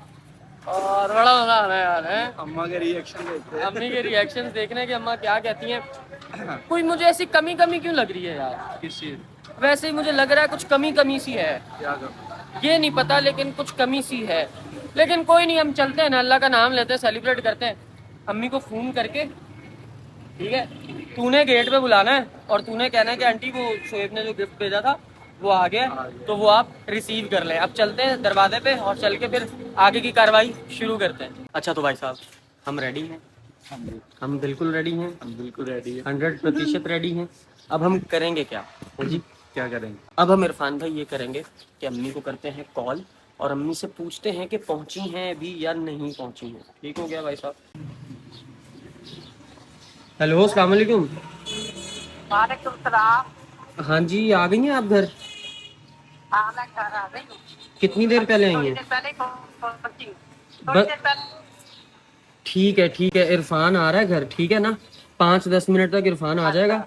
Speaker 1: और बड़ा मजा आना है यार। है
Speaker 2: अम्मा के रिएक्शन देखते हैं।
Speaker 1: अम्मी के रिएक्शन देखने की, अम्मा क्या कहती हैं। कोई मुझे ऐसी कमी क्यों लग रही है यार,
Speaker 2: किस चीज?
Speaker 1: वैसे ही मुझे लग रहा है कुछ कमी सी है,
Speaker 2: क्या करूं?
Speaker 1: ये नहीं पता, लेकिन कुछ कमी सी है। लेकिन कोई नहीं, हम चलते हैं ना, अल्लाह का नाम लेते हैं, सेलिब्रेट करते हैं। अम्मी को फ़ोन करके, ठीक है, तूने गेट पे बुलाना है और तूने कहना है कि आंटी वो शोएब ने जो गिफ्ट भेजा था वो आ गया, तो वो आप रिसीव कर लें। अब चलते हैं दरवाजे पे और चल के फिर आगे की कार्रवाई शुरू करते हैं। अच्छा तो भाई साहब हम रेडी हैं, हम बिल्कुल रेडी हैं,
Speaker 2: हम बिल्कुल रेडी है।
Speaker 1: 100% रेडी हैं। अब हम करेंगे क्या जी?
Speaker 2: क्या करेंगे?
Speaker 1: अब हम इरफान भाई ये करेंगे कि अम्मी को करते हैं कॉल और अम्मी से पूछते हैं कि पहुंची हैं अभी या नहीं पहुंची हैं। ठीक हो गया भाई साहब? हेलो, अस्सलाम वालेकुम।
Speaker 3: वालेकुम सलाम।
Speaker 1: हाँ जी, आ गई हैं आप घर?
Speaker 3: हाँ मैं घर आ गई हूँ।
Speaker 1: कितनी देर पहले आई
Speaker 3: थोड़ी
Speaker 1: हैं?
Speaker 3: देर पहले पहुंची हूँ। थोड़ी
Speaker 1: बस
Speaker 3: देर पहले।
Speaker 1: ठीक है, इरफान आ रहा है घर, ठीक है ना? 5-10 मिनट तक इरफान आ जाएगा,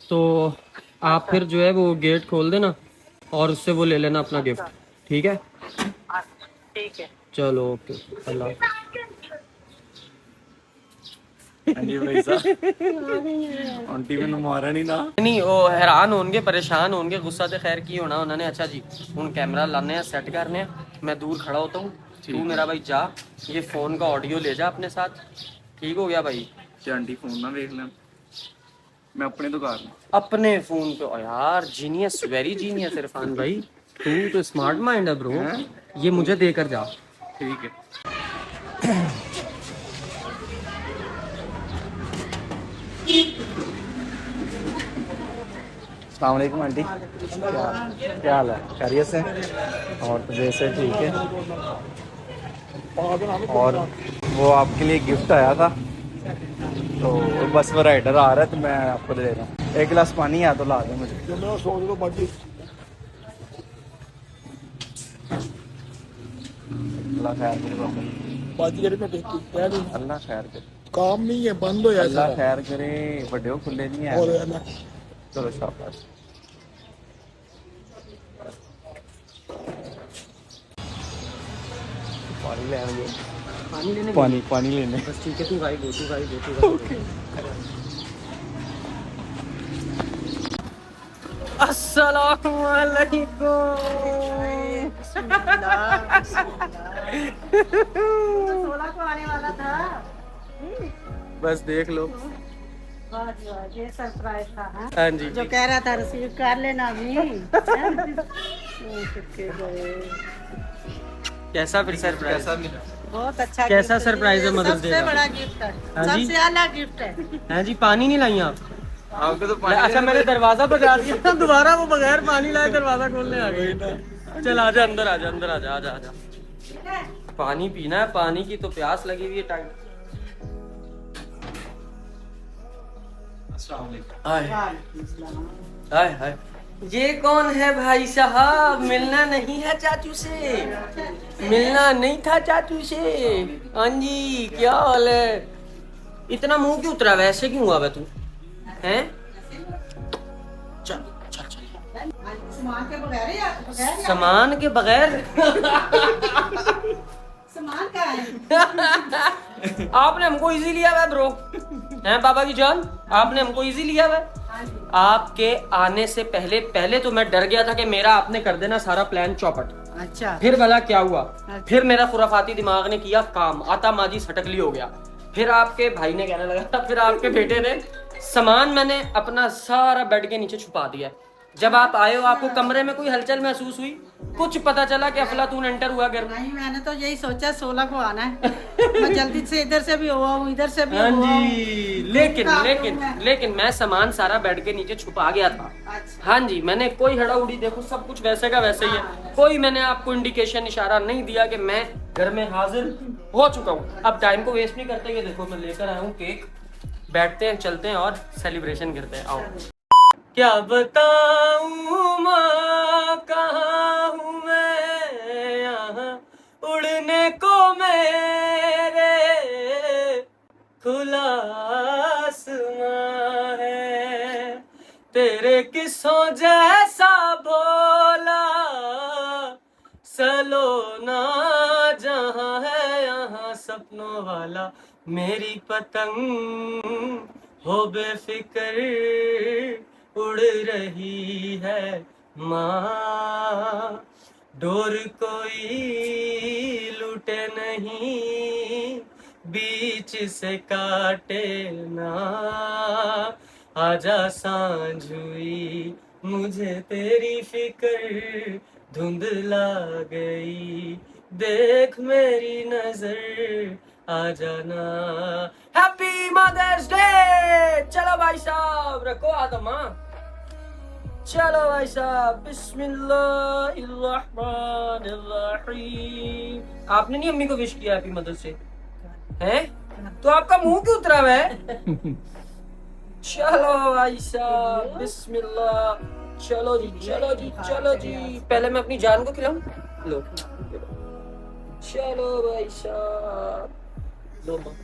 Speaker 1: तो आप फिर जो है वो गेट खोल देना और उससे वो ले लेना अपना गिफ्ट, ठीक है?
Speaker 3: अच्छा, ठीक है।
Speaker 1: चलो ओके, अल्लाह।
Speaker 2: आंटी भाई साहब आंटी मैंने मारा नहीं ना।
Speaker 1: नहीं, वो हैरान होंगे, परेशान होंगे, गुस्सा तो खैर की होना उन्होंने। अच्छा जी, हूँ कैमरा लाने हैं, सेट करने हैं, मैं दूर खड़ा होता हूँ, तू मेरा भाई जा, ये फ़ोन का ऑडियो ले जा अपने साथ। ठीक हो गया भाई?
Speaker 2: आंटी फोन ना देख लें, मैं अपने दुकान में
Speaker 1: अपने फ़ोन पे? ओ यार, जीनियस, वेरी जीनियस इरफान भाई, तू तो स्मार्ट माइंड है ब्रो। ये मुझे देकर जा।
Speaker 2: ठीक है। अस्सलाम वालेकुम आंटी, क्या हाल है? खैरियत से? और तो जैसे ठीक है। और वो आपके लिए गिफ्ट आया था, तो बस वो राइडर आ रहा है तो मैं आपको दे रहा हूँ। एक गिलास पानी है तो ला दे मुझे। अल्लाह खैर करे बाबा। अल्लाह खैर करे।
Speaker 4: काम नहीं है, बंद हो
Speaker 2: अल्लाह खैर करे, बड़े हो खुले नहीं है। चलो शाबाश। पानी ले आएंगे।
Speaker 1: पानी लेने?
Speaker 2: पानी लेने।
Speaker 1: बस ठीक है, तू भाई गो। अस्सलाम वालेकुम।
Speaker 3: सोलह को आने वाला था।
Speaker 1: बस देख लो।
Speaker 3: वाह जी वाह, ये सरप्राइज था। हाँ?
Speaker 1: हाँ जी,
Speaker 3: जो कह रहा था रिसीव कर लेना अभी।
Speaker 1: कैसा फिर सरप्राइज?
Speaker 3: बहुत अच्छा
Speaker 1: कैसा
Speaker 3: gift है।
Speaker 1: सरप्राइज है
Speaker 3: ये
Speaker 1: मदर्स डे
Speaker 3: सबसे
Speaker 1: का?
Speaker 3: बड़ा गिफ्ट है,
Speaker 1: हाँ जी?
Speaker 3: सबसे आला गिफ्ट है।
Speaker 1: हैं जी, पानी नहीं लाई आप?
Speaker 2: आपको तो
Speaker 1: अच्छा, मैंने दरवाजा बजा दिया दोबारा, वो बगैर पानी लाए दरवाजा खोलने आ गई। चल आजा, अंदर आजा। पानी पीना है, पानी की तो प्यास लगी हुई है टाइम। हाय हाय, ये कौन है भाई साहब? मिलना नहीं है चाचू से? मिलना नहीं था चाचू से? हाँ जी, क्या हाल है? इतना मुंह क्यों उतरा, वैसे क्यों हुआ तू? हैं? चल।
Speaker 3: सामान के बगैर
Speaker 1: सामान के बगैर?
Speaker 3: सामान का है।
Speaker 1: आपने हमको इजी लिया हुआ ब्रो, हैं बाबा की जान? आपने हमको इजी लिया हुआ? आपके आने से पहले तो मैं डर गया था कि मेरा आपने कर देना सारा प्लान चौपट।
Speaker 3: अच्छा,
Speaker 1: फिर भला क्या हुआ? फिर मेरा खुराफाती दिमाग ने किया काम, आता माजी सटकली हो गया। फिर आपके भाई ने कहने लगा, फिर आपके बेटे ने, सामान मैंने अपना सारा बेड के नीचे छुपा दिया। जब आप आए हो आपको कमरे में कोई हलचल महसूस हुई? कुछ पता चला कि अफलातून एंटर हुआ घर में?
Speaker 3: नहीं, मैंने तो यही सोचा 16 को आना है। मैं जल्दी से इधर से भी हुआ हूँ, इधर से भी
Speaker 1: हाँ
Speaker 3: हुआ हूँ।
Speaker 1: जी, लेकिन मैं सामान सारा बेड के नीचे छुपा गया था।
Speaker 3: अच्छा।
Speaker 1: हाँ जी, मैंने कोई हड़ा उड़ी, देखो सब कुछ वैसे का वैसे ही है। कोई मैंने आपको इंडिकेशन, इशारा नहीं दिया कि मैं घर में हाजिर हो चुका हूँ। अब टाइम को वेस्ट नहीं करते, ये देखो मैं लेकर आया हूँ केक। बैठते हैं, चलते हैं और सेलिब्रेशन करते हैं। आओ। क्या बताऊं माँ, कहाँ हूँ मैं, यहाँ उड़ने को मेरे खुला आसमां है, तेरे किस्सों जैसा भोला सलोना जहाँ है, यहाँ सपनों वाला मेरी पतंग हो बेफिक्र उड़ रही है माँ, डोर कोई लूटे नहीं, बीच से काटे ना, आजा सांझ हुई मुझे तेरी फिक्र धुंधला गई, देख मेरी नजर आ जाना। Happy mother's day. चलो भाई साहब रखो आदमा, चलो भाई साहब, बिस्मिल्लाहिर्रहमानिर्रहीम। आपने नहीं अम्मी को विश किया हैप्पी मदर्स डे हैं? तो आपका मुंह क्यों उतरा हुआ है? चलो भाई साहब, बिस्मिल्लाह। चलो जी, चलो जी, चलो जी। पहले मैं अपनी जान को खिलाऊं? लो, चलो भाई साहब, लो मां,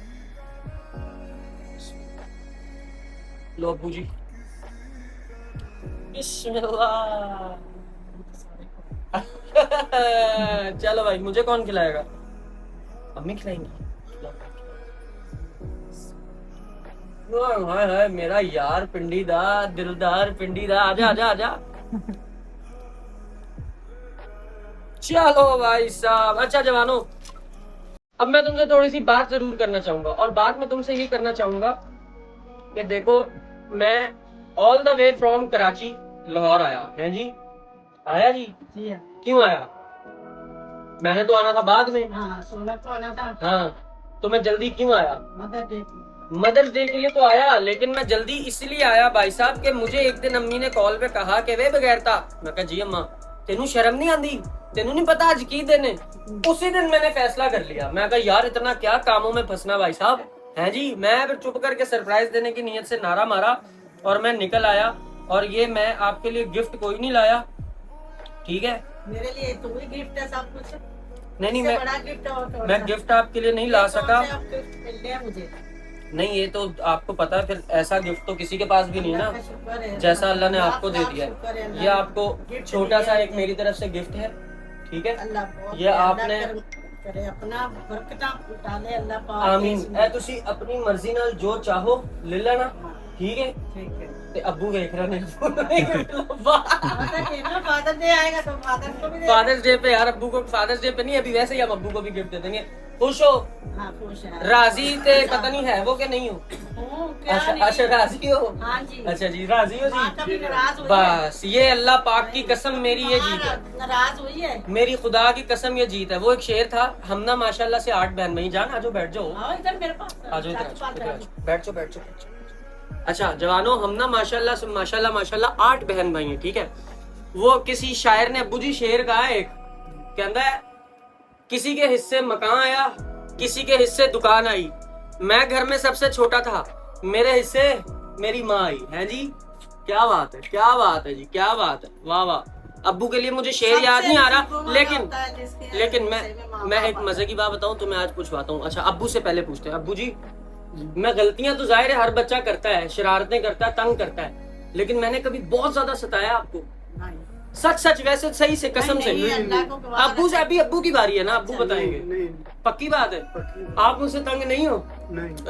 Speaker 1: लो अब्बू जी, बिस्मिल्लाह। चलो भाई, मुझे कौन खिलाएगा? अम्मी खिलाएंगी। हाय हाय मेरा यार पिंडीदा, दिलदार पिंडीदा, आजा आजा आजा। चलो भाई साहब। अच्छा जवानों, अब मैं तुमसे थोड़ी सी बात जरूर करना चाहूंगा, और बात मैं तुमसे ये करना चाहूंगा कि देखो, मैं all the way from Karachi Lahore आया है जी। आया जी?
Speaker 3: जी हाँ।
Speaker 1: क्यों आया? मैंने तो आना था बाद में।
Speaker 3: हाँ, 16 को आना था।
Speaker 1: हाँ, तो मैं जल्दी क्यों आया?
Speaker 3: मदर डे
Speaker 1: के लिए तो आया, लेकिन मैं जल्दी इसलिए आया भाई साहब कि मुझे एक दिन अम्मी ने कॉल पे कहा कि वे बगैरता। मैं कहा जी अम्मा, तेनू शर्म नहीं आंदी? तेनू नहीं पता आज की दिन है? उसी दिन मैंने फैसला कर लिया। मैं कहा यार इतना क्या कामों में फंसना भाई साहब, है जी। मैं फिर चुप करके सरप्राइज देने की नीयत से नारा मारा और मैं निकल आया। और ये मैं आपके लिए गिफ्ट कोई नहीं लाया, ठीक है?
Speaker 3: मेरे लिए तो वही गिफ्ट है सब कुछ।
Speaker 1: नहीं,
Speaker 3: इससे बड़ा गिफ्ट और तो
Speaker 1: मैं गिफ्ट आपके लिए नहीं ला सका।
Speaker 3: गिफ्ट मिल गया मुझे।
Speaker 1: नहीं, ये तो आपको पता है, फिर ऐसा गिफ्ट तो किसी के पास भी नहीं है
Speaker 3: अल्लाह का शुक्र
Speaker 1: ना,
Speaker 3: है।
Speaker 1: जैसा अल्लाह ने आपको दे दिया
Speaker 3: शुक्र है,
Speaker 1: है।
Speaker 3: अल्लाह
Speaker 1: ये आपको
Speaker 3: गिफ्ट
Speaker 1: छोटा सा
Speaker 3: दिया
Speaker 1: एक मेरी तरफ से गिफ्ट है, ठीक है?
Speaker 3: अल्लाह बहुत
Speaker 1: ये आपने
Speaker 3: करे, अपना बरकतां डाले अल्लाह पाक।
Speaker 1: आमीन। ए तुसी अपनी मर्जी नाल जो चाहो ले लेना, ठीक है?
Speaker 3: ठीक है।
Speaker 1: ते अब्बू देख रहे ने
Speaker 3: फादर डे आएगा तो फादर को भी दे।
Speaker 1: फादर्स डे पे यार, अब्बू को फादर्स डे पे नहीं, अभी वैसे ही हम अब्बू को भी गिफ्ट दे देंगे। खुश हो?
Speaker 3: हाँ, खुश है।
Speaker 1: राजी ते पता नहीं है वो कि नहीं हो?
Speaker 3: क्या
Speaker 1: अच्छा
Speaker 3: नहीं?
Speaker 1: अच्छा, राजी हो?
Speaker 3: हाँ जी।
Speaker 1: अच्छा जी, राजी हो
Speaker 3: माँ
Speaker 1: जी?
Speaker 3: कभी नाराज हुई है?
Speaker 1: बस ये अल्लाह पाक की कसम, मेरी ये जीत है।
Speaker 3: नाराज हुई है?
Speaker 1: मेरी खुदा की कसम ये जीत है। वो एक शेर था, हम ना माशाल्लाह से 8 बहन भाई। जान आजो बैठ जाओ,
Speaker 3: आओ इधर मेरे पास।
Speaker 1: आजो इधर
Speaker 3: चाचू पास
Speaker 1: आजो,
Speaker 3: आ
Speaker 1: इधर आजो, बैठ जाओ बैठ जाओ बैठ जाओ। अच्छा जवानों, हम ना माशाल्लाह से माशाल्लाह माशाल्लाह 8 बहन भाई हैं, ठीक है? वो किसी शायर ने, अब्बू जी शेर कहा है एक, कहता है किसी के हिस्से मकान आया, किसी के हिस्से दुकान आई, मैं घर में सबसे छोटा था, मेरे हिस्से मेरी माँ आई। है जी? क्या बात है, क्या बात है जी, क्या बात है, वाह वाह। अब्बू के लिए मुझे शेर याद नहीं आ रहा, लेकिन मैं एक मजे की बात बताऊं तुम्हें, आज पूछवाता हूँ। अच्छा अब्बू से पहले पूछते हैं। अब्बू जी, मैं गलतियां तो जाहिर है हर बच्चा करता है, शरारतें करता है, तंग करता है, लेकिन मैंने कभी बहुत ज्यादा सताया आपको? सच सच, वैसे सही से, कसम से। अब्बू से, अभी अब्बू की बारी है ना, अब्बू बताएंगे। पक्की बात है? आप मुझसे तंग नहीं हो?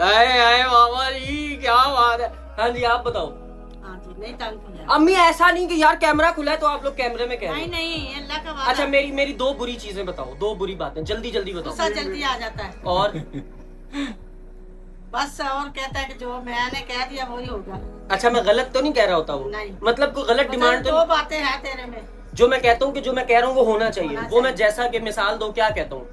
Speaker 1: आए आए बाबा जी, क्या बात है। हाँ जी, आप बताओ।
Speaker 3: नहीं तंग किया।
Speaker 1: अम्मी ऐसा नहीं कि यार कैमरा खुला है तो आप लोग कैमरे में कह रहे हैं।
Speaker 3: नहीं, अल्लाह का वादा।
Speaker 1: अच्छा मेरी 2 बुरी चीजें बताओ, 2 बुरी बातें जल्दी जल्दी बताओ।
Speaker 3: गुस्सा जल्दी आ जाता है।
Speaker 1: और
Speaker 3: बस और कहता है कि जो मैंने कह दिया वही होगा।
Speaker 1: अच्छा, मैं गलत तो नहीं कह रहा होता वो?
Speaker 3: नहीं।
Speaker 1: मतलब कोई गलत डिमांड तो
Speaker 3: दो बातें हैं तेरे में।
Speaker 1: जो मैं कहता हूँ कि जो मैं कह रहा हूँ वो होना चाहिए,
Speaker 3: होना
Speaker 1: वो मैं
Speaker 3: चाहिए।
Speaker 1: जैसा कि मिसाल दो, क्या कहता हूँ?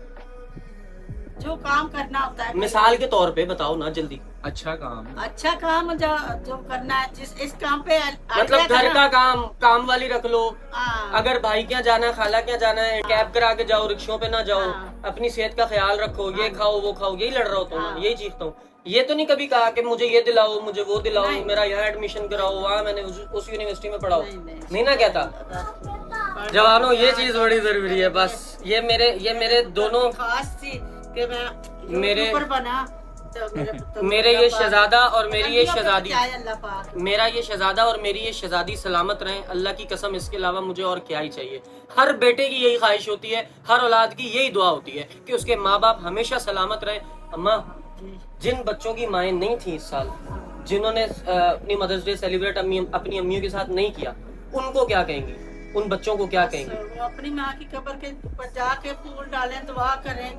Speaker 3: जो काम करना होता है
Speaker 1: मिसाल के तौर पे बताओ ना जल्दी।
Speaker 2: अच्छा काम।
Speaker 3: अच्छा काम जो करना है, जिस इस काम पे
Speaker 1: मतलब
Speaker 3: idea
Speaker 1: घर
Speaker 3: करना।
Speaker 1: का काम वाली रख लो।
Speaker 3: हाँ।
Speaker 1: अगर भाई क्या जाना, खाला क्या जाना है, कैब करा के जाओ, रिक्शों पे ना जाओ,
Speaker 3: हाँ।
Speaker 1: अपनी सेहत का ख्याल रखो, ये खाओ वो खाओ, यही लड़ रहा होता हूँ
Speaker 3: हाँ।
Speaker 1: मैं, यही चीखता हूँ। ये तो नहीं कभी कहा कि मुझे ये दिलाओ, मुझे वो दिलाओ,
Speaker 3: नहीं।
Speaker 1: मेरा यहाँ एडमिशन कराओ, वहाँ मैंने उस यूनिवर्सिटी में पढ़ाओ,
Speaker 3: नहीं,
Speaker 1: नहीं ना कहता? जवानों, ये चीज बड़ी जरूरी है। बस ये मेरे दोनों
Speaker 3: खास थी कि मैं
Speaker 1: मेरे-
Speaker 3: ऊपर बना तो
Speaker 1: मेरे ये शहजादा और मेरी ये
Speaker 3: अल्लाह
Speaker 1: शहजादी,
Speaker 3: बचाए, अल्लाह पाक।
Speaker 1: मेरा ये शहजादा और मेरी ये शहजादी सलामत रहें, अल्लाह की कसम, इसके अलावा मुझे और क्या ही चाहिए। हर बेटे की यही ख्वाहिश होती है, हर औलाद की यही दुआ होती है कि उसके माँ बाप हमेशा सलामत रहें। अम्मा, जिन बच्चों की माएँ नहीं थी इस साल, जिन्होंने अपनी मदर्स डे सेलिब्रेट अपनी अम्मियों के साथ नहीं किया, उनको क्या कहेंगी? उन बच्चों को क्या कहेंगे?
Speaker 3: वो अपनी माँ की कब्र के ऊपर जाके फूल डालें, दुआ करें,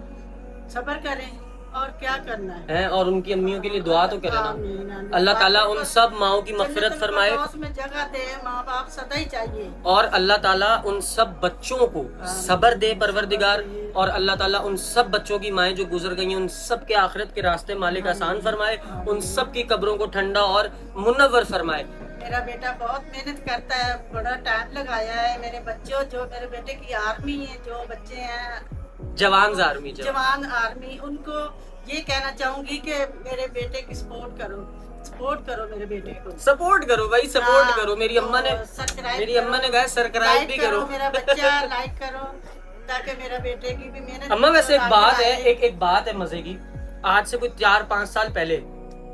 Speaker 3: सब्र करें, और क्या करना है।
Speaker 1: और उनकी अम्मियों के लिए दुआ तो करें
Speaker 3: आमीन,
Speaker 1: ना।
Speaker 3: आमीन।
Speaker 1: अल्लाह ताला उन सब माओं की मग़फ़िरत फरमाए,
Speaker 3: में जगह दे, माँ बाप सदा ही चाहिए।
Speaker 1: और अल्लाह ताला उन सब बच्चों को सब्र दे परवरदिगार, और अल्लाह ताला उन सब बच्चों की माएँ जो गुजर गई हैं, उन सब के आखिरत के रास्ते मालिक आसान फरमाए, उन सब की कब्रों को ठंडा और मुनव्वर फरमाए।
Speaker 3: मेरा बेटा बहुत मेहनत करता है, बड़ा टाइम लगाया है। मेरे बच्चों, जो मेरे बेटे की आर्मी है, जो बच्चे हैं
Speaker 1: जवान आर्मी,
Speaker 3: जवान आर्मी, उनको ये कहना चाहूंगी कि मेरे बेटे की सपोर्ट करो मेरे बेटे को।
Speaker 1: सपोर्ट करो भाई, सपोर्ट
Speaker 3: हाँ,
Speaker 1: करो। मेरी अम्मा ने
Speaker 3: सब्सक्राइब
Speaker 1: कहा सब्सक्राइब भी करो।
Speaker 3: मेरा बच्चा लाइक करो, ताकि मेरा बेटे की भी मेहनत।
Speaker 1: अम्मा, वैसे एक
Speaker 3: आगे
Speaker 1: बात है,
Speaker 3: आए।
Speaker 1: एक बात है मजे की। आज से कोई 4-5 साल पहले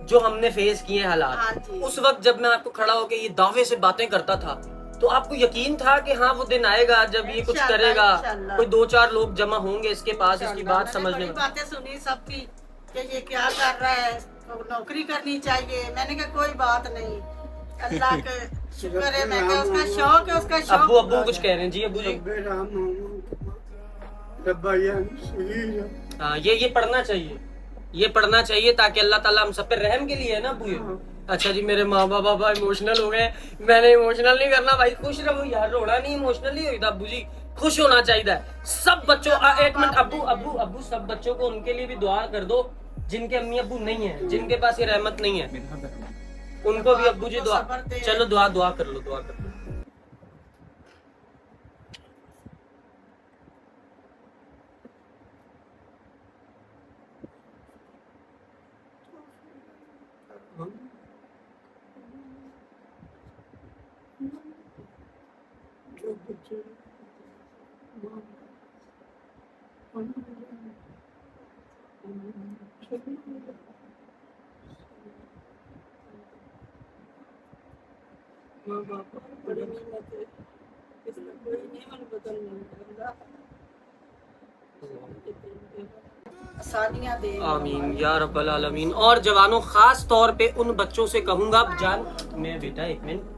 Speaker 1: जो हमने फेस किए
Speaker 3: हाँ
Speaker 1: हालात,
Speaker 3: जी।
Speaker 1: उस वक्त जब मैं आपको खड़ा होकर ये दावे से बातें करता था, तो आपको यकीन था कि हाँ वो दिन आएगा जब ये कुछ
Speaker 3: इंशाल्लाह,
Speaker 1: करेगा,
Speaker 3: इंशाल्लाह।
Speaker 1: कोई 2-4 लोग जमा होंगे इसके पास, इसकी बात
Speaker 3: मैंने
Speaker 1: समझने
Speaker 3: बड़ी
Speaker 1: में।
Speaker 3: बातें सुनी सबकी कि ये क्या कर रहा है, तो नौकरी करनी चाहिए। मैंने कहा कोई बात नहीं, अल्लाह का शुक्र है। मैं कहा उसका शौक है, उसका शौक।
Speaker 1: अब्बू कुछ कह रहे हैं जी? अब्बू जी, हाँ, ये पढ़ना चाहिए, ये पढ़ना चाहिए ताकि अल्लाह ताला हम सब पे रहम के लिए है ना अब्बू ये। अच्छा जी, मेरे माँ बाबा इमोशनल हो गए। मैंने इमोशनल नहीं करना भाई, खुश रहो यार, रोना नहीं, इमोशनल नहीं होता अब्बू जी, खुश होना चाहिए सब बच्चों। एक मिनट अब्बू, सब बच्चों को उनके लिए भी दुआ कर दो जिनके अम्मी अब्बू नहीं है, जिनके पास ये रहमत नहीं है, उनको भी अब्बू जी दुआ। चलो दुआ कर लो, दुआ कर लो।
Speaker 3: आसानियां दे।
Speaker 1: आमीन या रब्बल आलमीन। और जवानों, खास तौर पे उन बच्चों से कहूंगा, जान मैं बेटा एक मिनट,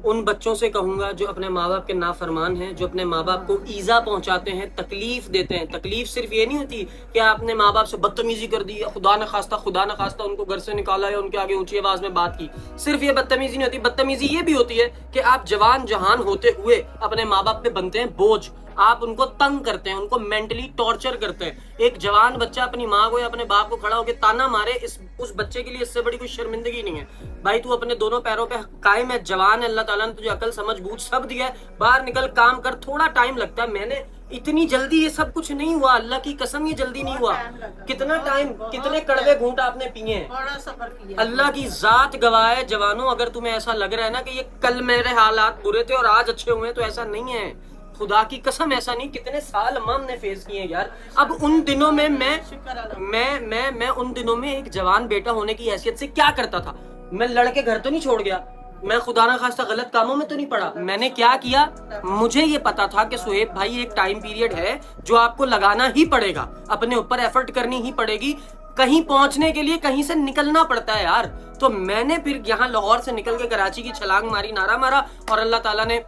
Speaker 1: उन बच्चों से कहूंगा जो अपने माँ बाप के नाफरमान हैं, जो अपने माँ बाप को ईजा पहुंचाते हैं, तकलीफ देते हैं। तकलीफ सिर्फ ये नहीं होती कि आपने माँ बाप से बदतमीजी कर दी, खुदा न खास्ता उनको घर से निकाला या उनके आगे ऊंची आवाज में बात की, सिर्फ ये बदतमीजी नहीं होती। बदतमीजी ये भी होती है कि आप जवान जहान होते हुए अपने माँ बाप पे बनते हैं बोझ, आप उनको तंग करते हैं, उनको मेंटली टॉर्चर करते हैं। एक जवान बच्चा अपनी माँ को या अपने बाप को खड़ा होकर ताना मारे, उस बच्चे के लिए इससे बड़ी कोई शर्मिंदगी नहीं है। भाई तू अपने दोनों पैरों पे कायम है, जवान है, अल्लाह ताला ने तुझे अकल समझ बूझ सब दिया है, बाहर निकल काम कर। थोड़ा टाइम लगता है, मैंने इतनी जल्दी ये सब कुछ नहीं हुआ, अल्लाह की कसम ये जल्दी नहीं हुआ। कितना टाइम, कितने कड़वे घूंट आपने पिए हैं,
Speaker 3: बड़ा सब्र किया।
Speaker 1: अल्लाह की जात गवाह है। जवानों, अगर तुम्हें ऐसा लग रहा है ना कि ये कल मेरे हालात बुरे थे और आज अच्छे हुए, तो ऐसा नहीं है, खुदा की कसम ऐसा नहीं। कितने साल हमने फेस किए यार। अब उन दिनों में मैं उन दिनों में एक जवान बेटा होने की हैसियत से क्या करता था, मैं लड़के घर तो नहीं छोड़ गया, मैं खुदा ना खास्ता गलत कामों में तो नहीं पड़ा। मैंने क्या किया, मुझे ये पता था कि सुहेब भाई एक टाइम पीरियड है जो आपको लगाना ही पड़ेगा, अपने ऊपर एफर्ट करनी ही पड़ेगी, कहीं पहुंचने के लिए कहीं से निकलना पड़ता है यार। तो मैंने फिर यहाँ लाहौर से निकल के कराची की छलांग मारी, नारा मारा, और अल्लाह ताला ने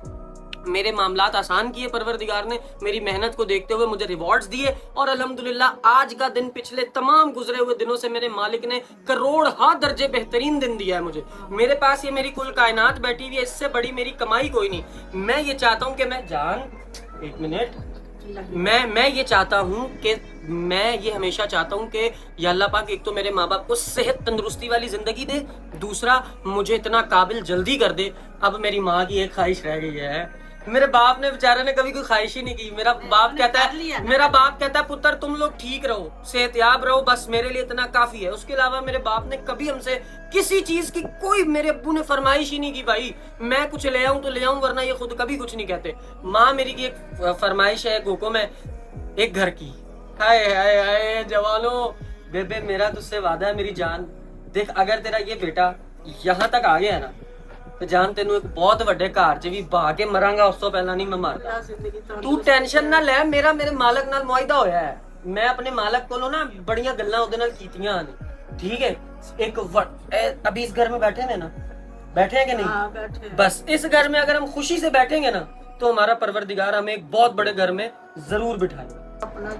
Speaker 1: मेरे मामलात आसान किए परवरदिगार ने, मेरी मेहनत को देखते हुए मुझे रिवॉर्ड्स दिए और अल्हम्दुलिल्लाह आज का दिन पिछले तमाम गुजरे हुए दिनों से मेरे मालिक ने करोड़ दर्जे बेहतरीन दिन दिया है मुझे। मेरे पास ये मेरी कुल कायनात बैठी हुई है, इससे बड़ी मेरी कमाई कोई नहीं। मैं ये चाहता हूँ कि मैं एक मिनट मैं ये चाहता हूँ कि मैं ये हमेशा चाहता हूँ कि या अल्लाह पाक एक तो मेरे माँ बाप को सेहत तंदुरुस्ती वाली जिंदगी दे, दूसरा मुझे इतना काबिल जल्दी कर दे। अब मेरी माँ की एक ख्वाहिश रह गई है, मेरे बाप ने बेचारे ने कभी कोई ख्वाहिश ही नहीं की। मेरा बाप कहता है पुत्र तुम लोग ठीक रहो, सेहतयाब रहो, बस मेरे लिए इतना काफी है। उसके अलावा मेरे बाप ने कभी हमसे किसी चीज की कोई, मेरे अब्बू ने फरमाइश ही नहीं की भाई मैं कुछ ले आऊं तो ले आऊं, वरना ये खुद कभी कुछ नहीं कहते। माँ मेरी की एक फरमाइश है, एक हुक्म है, एक घर की। हाय हाय हाय जवानों, बेबे मेरा तुझसे वादा है मेरी जान, देख अगर तेरा ये बेटा यहाँ तक आ गया ना ਤੇ ਜਾਨ ਤੈਨੂੰ ਇੱਕ ਬਹੁਤ ਵੱਡੇ ਘਰ 'ਚ ਵੀ ਬਾ ਕੇ ਮਰਾਂਗਾ, ਉਸ ਤੋਂ ਪਹਿਲਾਂ ਨਹੀਂ ਮੈਂ ਮਰਦਾ। ਤੂੰ ਟੈਨਸ਼ਨ ਨਾ ਲੈ, ਮੇਰਾ ਮੇਰੇ ਮਾਲਕ ਨਾਲ ਮੁਆਇਦਾ ਹੋਇਆ ਹੈ। ਮੈਂ ਆਪਣੇ ਮਾਲਕ ਕੋਲੋਂ ਨਾ ਬੜੀਆਂ ਗੱਲਾਂ ਉਹਦੇ ਨਾਲ ਕੀਤੀਆਂ ਨੇ, ठीक है। एक अभी इस घर में बैठे हैं ना, बैठे हैं कि नहीं?
Speaker 3: हाँ, बैठे।
Speaker 1: बस इस घर में अगर हम खुशी से बैठेंगे ना तो हमारा परवरदिगार हमें एक बहुत बड़े घर में जरूर बिठाएगा।
Speaker 3: अपना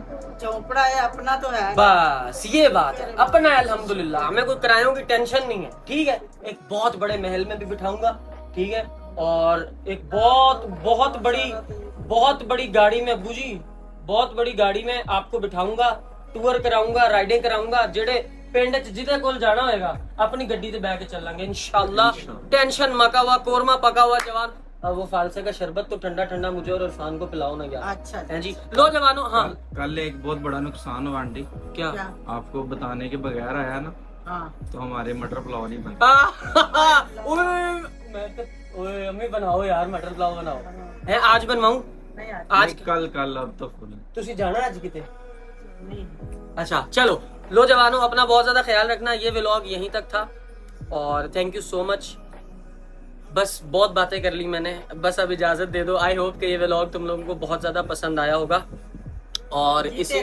Speaker 3: चौपड़ा है, अपना तो है,
Speaker 1: बस ये बात है, अपना है अल्हम्दुलिल्लाह, हमें कोई किरायों की टेंशन नहीं है, ठीक है। एक बहुत बड़े महल में भी बिठाऊंगा, ठीक है, और एक बहुत बड़ी गाड़ी में, अब्बू जी बहुत बड़ी गाड़ी में आपको बिठाऊंगा, टूर कराऊंगा, राइडिंग कराऊंगा। जेड़े पिंड च जिदे कोल जाना होएगा अपनी गड्डी ते बैठ के चलांगे इंशाल्लाह। टेंशन मका हुआ, कोरमा पका हुआ जवान। अब वो फालसे का शरबत तो ठंडा ठंडा मुझे और इरफान को पिलाओ ना यार।
Speaker 3: अच्छा
Speaker 1: है जी, लो जवानों। हाँ
Speaker 2: कल एक बहुत बड़ा नुकसान हुआ आंटी,
Speaker 1: क्या?
Speaker 2: आपको बताने के बगैर आया ना,
Speaker 3: हाँ।
Speaker 2: तो हमारे मटर पुलाव नहीं बने।
Speaker 1: ओए अम्मी बनाओ यार, मटर पुलाव बनाओ। है आज बनवाऊं?
Speaker 3: नहीं
Speaker 1: आज
Speaker 2: कल अब तो फुल।
Speaker 1: तुसी जाना आज किते?
Speaker 3: नहीं।
Speaker 1: अच्छा चलो, लो जवानों अपना बहुत ज्यादा ख्याल रखना। ये व्लॉग यहीं तक था और थैंक यू सो मच। बस बहुत बातें कर ली मैंने, बस अब इजाजत दे दो। आई होप कि ये व्लॉग तुम लोगों को बहुत ज्यादा पसंद आया होगा और इसी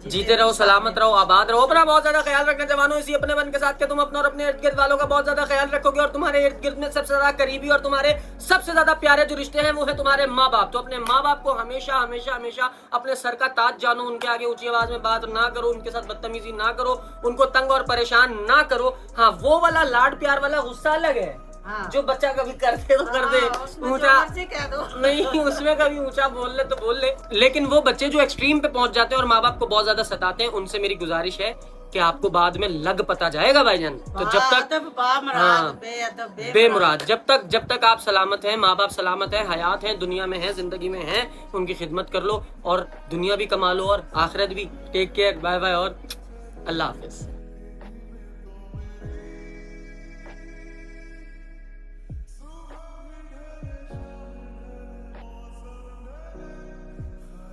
Speaker 1: जीते रहो, सलामत रहो, आबाद रहो, अपना बहुत ज्यादा ख्याल रखना जवानों। इसी अपने मन के साथ के तुम अपना और अपने इर्द गिर्द वालों का बहुत ज्यादा ख्याल रखोगे और तुम्हारे इर्द गिर्द में सबसे ज्यादा करीबी और तुम्हारे सबसे ज्यादा प्यारे जो रिश्ते हैं वो है तुम्हारे माँ बाप। तो अपने माँ बाप को हमेशा हमेशा हमेशा अपने सर का ताज जानो, उनके आगे ऊंची आवाज में बात ना करो, उनके साथ बदतमीजी ना करो, उनको तंग और परेशान ना करो। हाँ वो वाला लाड प्यार वाला गुस्सा अलग है,
Speaker 3: हाँ।
Speaker 1: जो बच्चा कभी करते तो कर दे, ऊंचा नहीं, उसमें कभी ऊंचा बोल ले तो बोल ले। लेकिन वो बच्चे जो एक्सट्रीम पे पहुंच जाते हैं और माँ बाप को बहुत ज्यादा सताते हैं, उनसे मेरी गुजारिश है कि आपको बाद में लग पता जाएगा भाईजान। तो जब तक बेमुराद जब तक आप सलामत हैं, माँ बाप सलामत है, हयात है, दुनिया में है, जिंदगी में है, उनकी खिदमत कर लो और दुनिया भी कमा लो और आखिरत भी। टेक केयर, बाय बाय और अल्लाह हाफिज।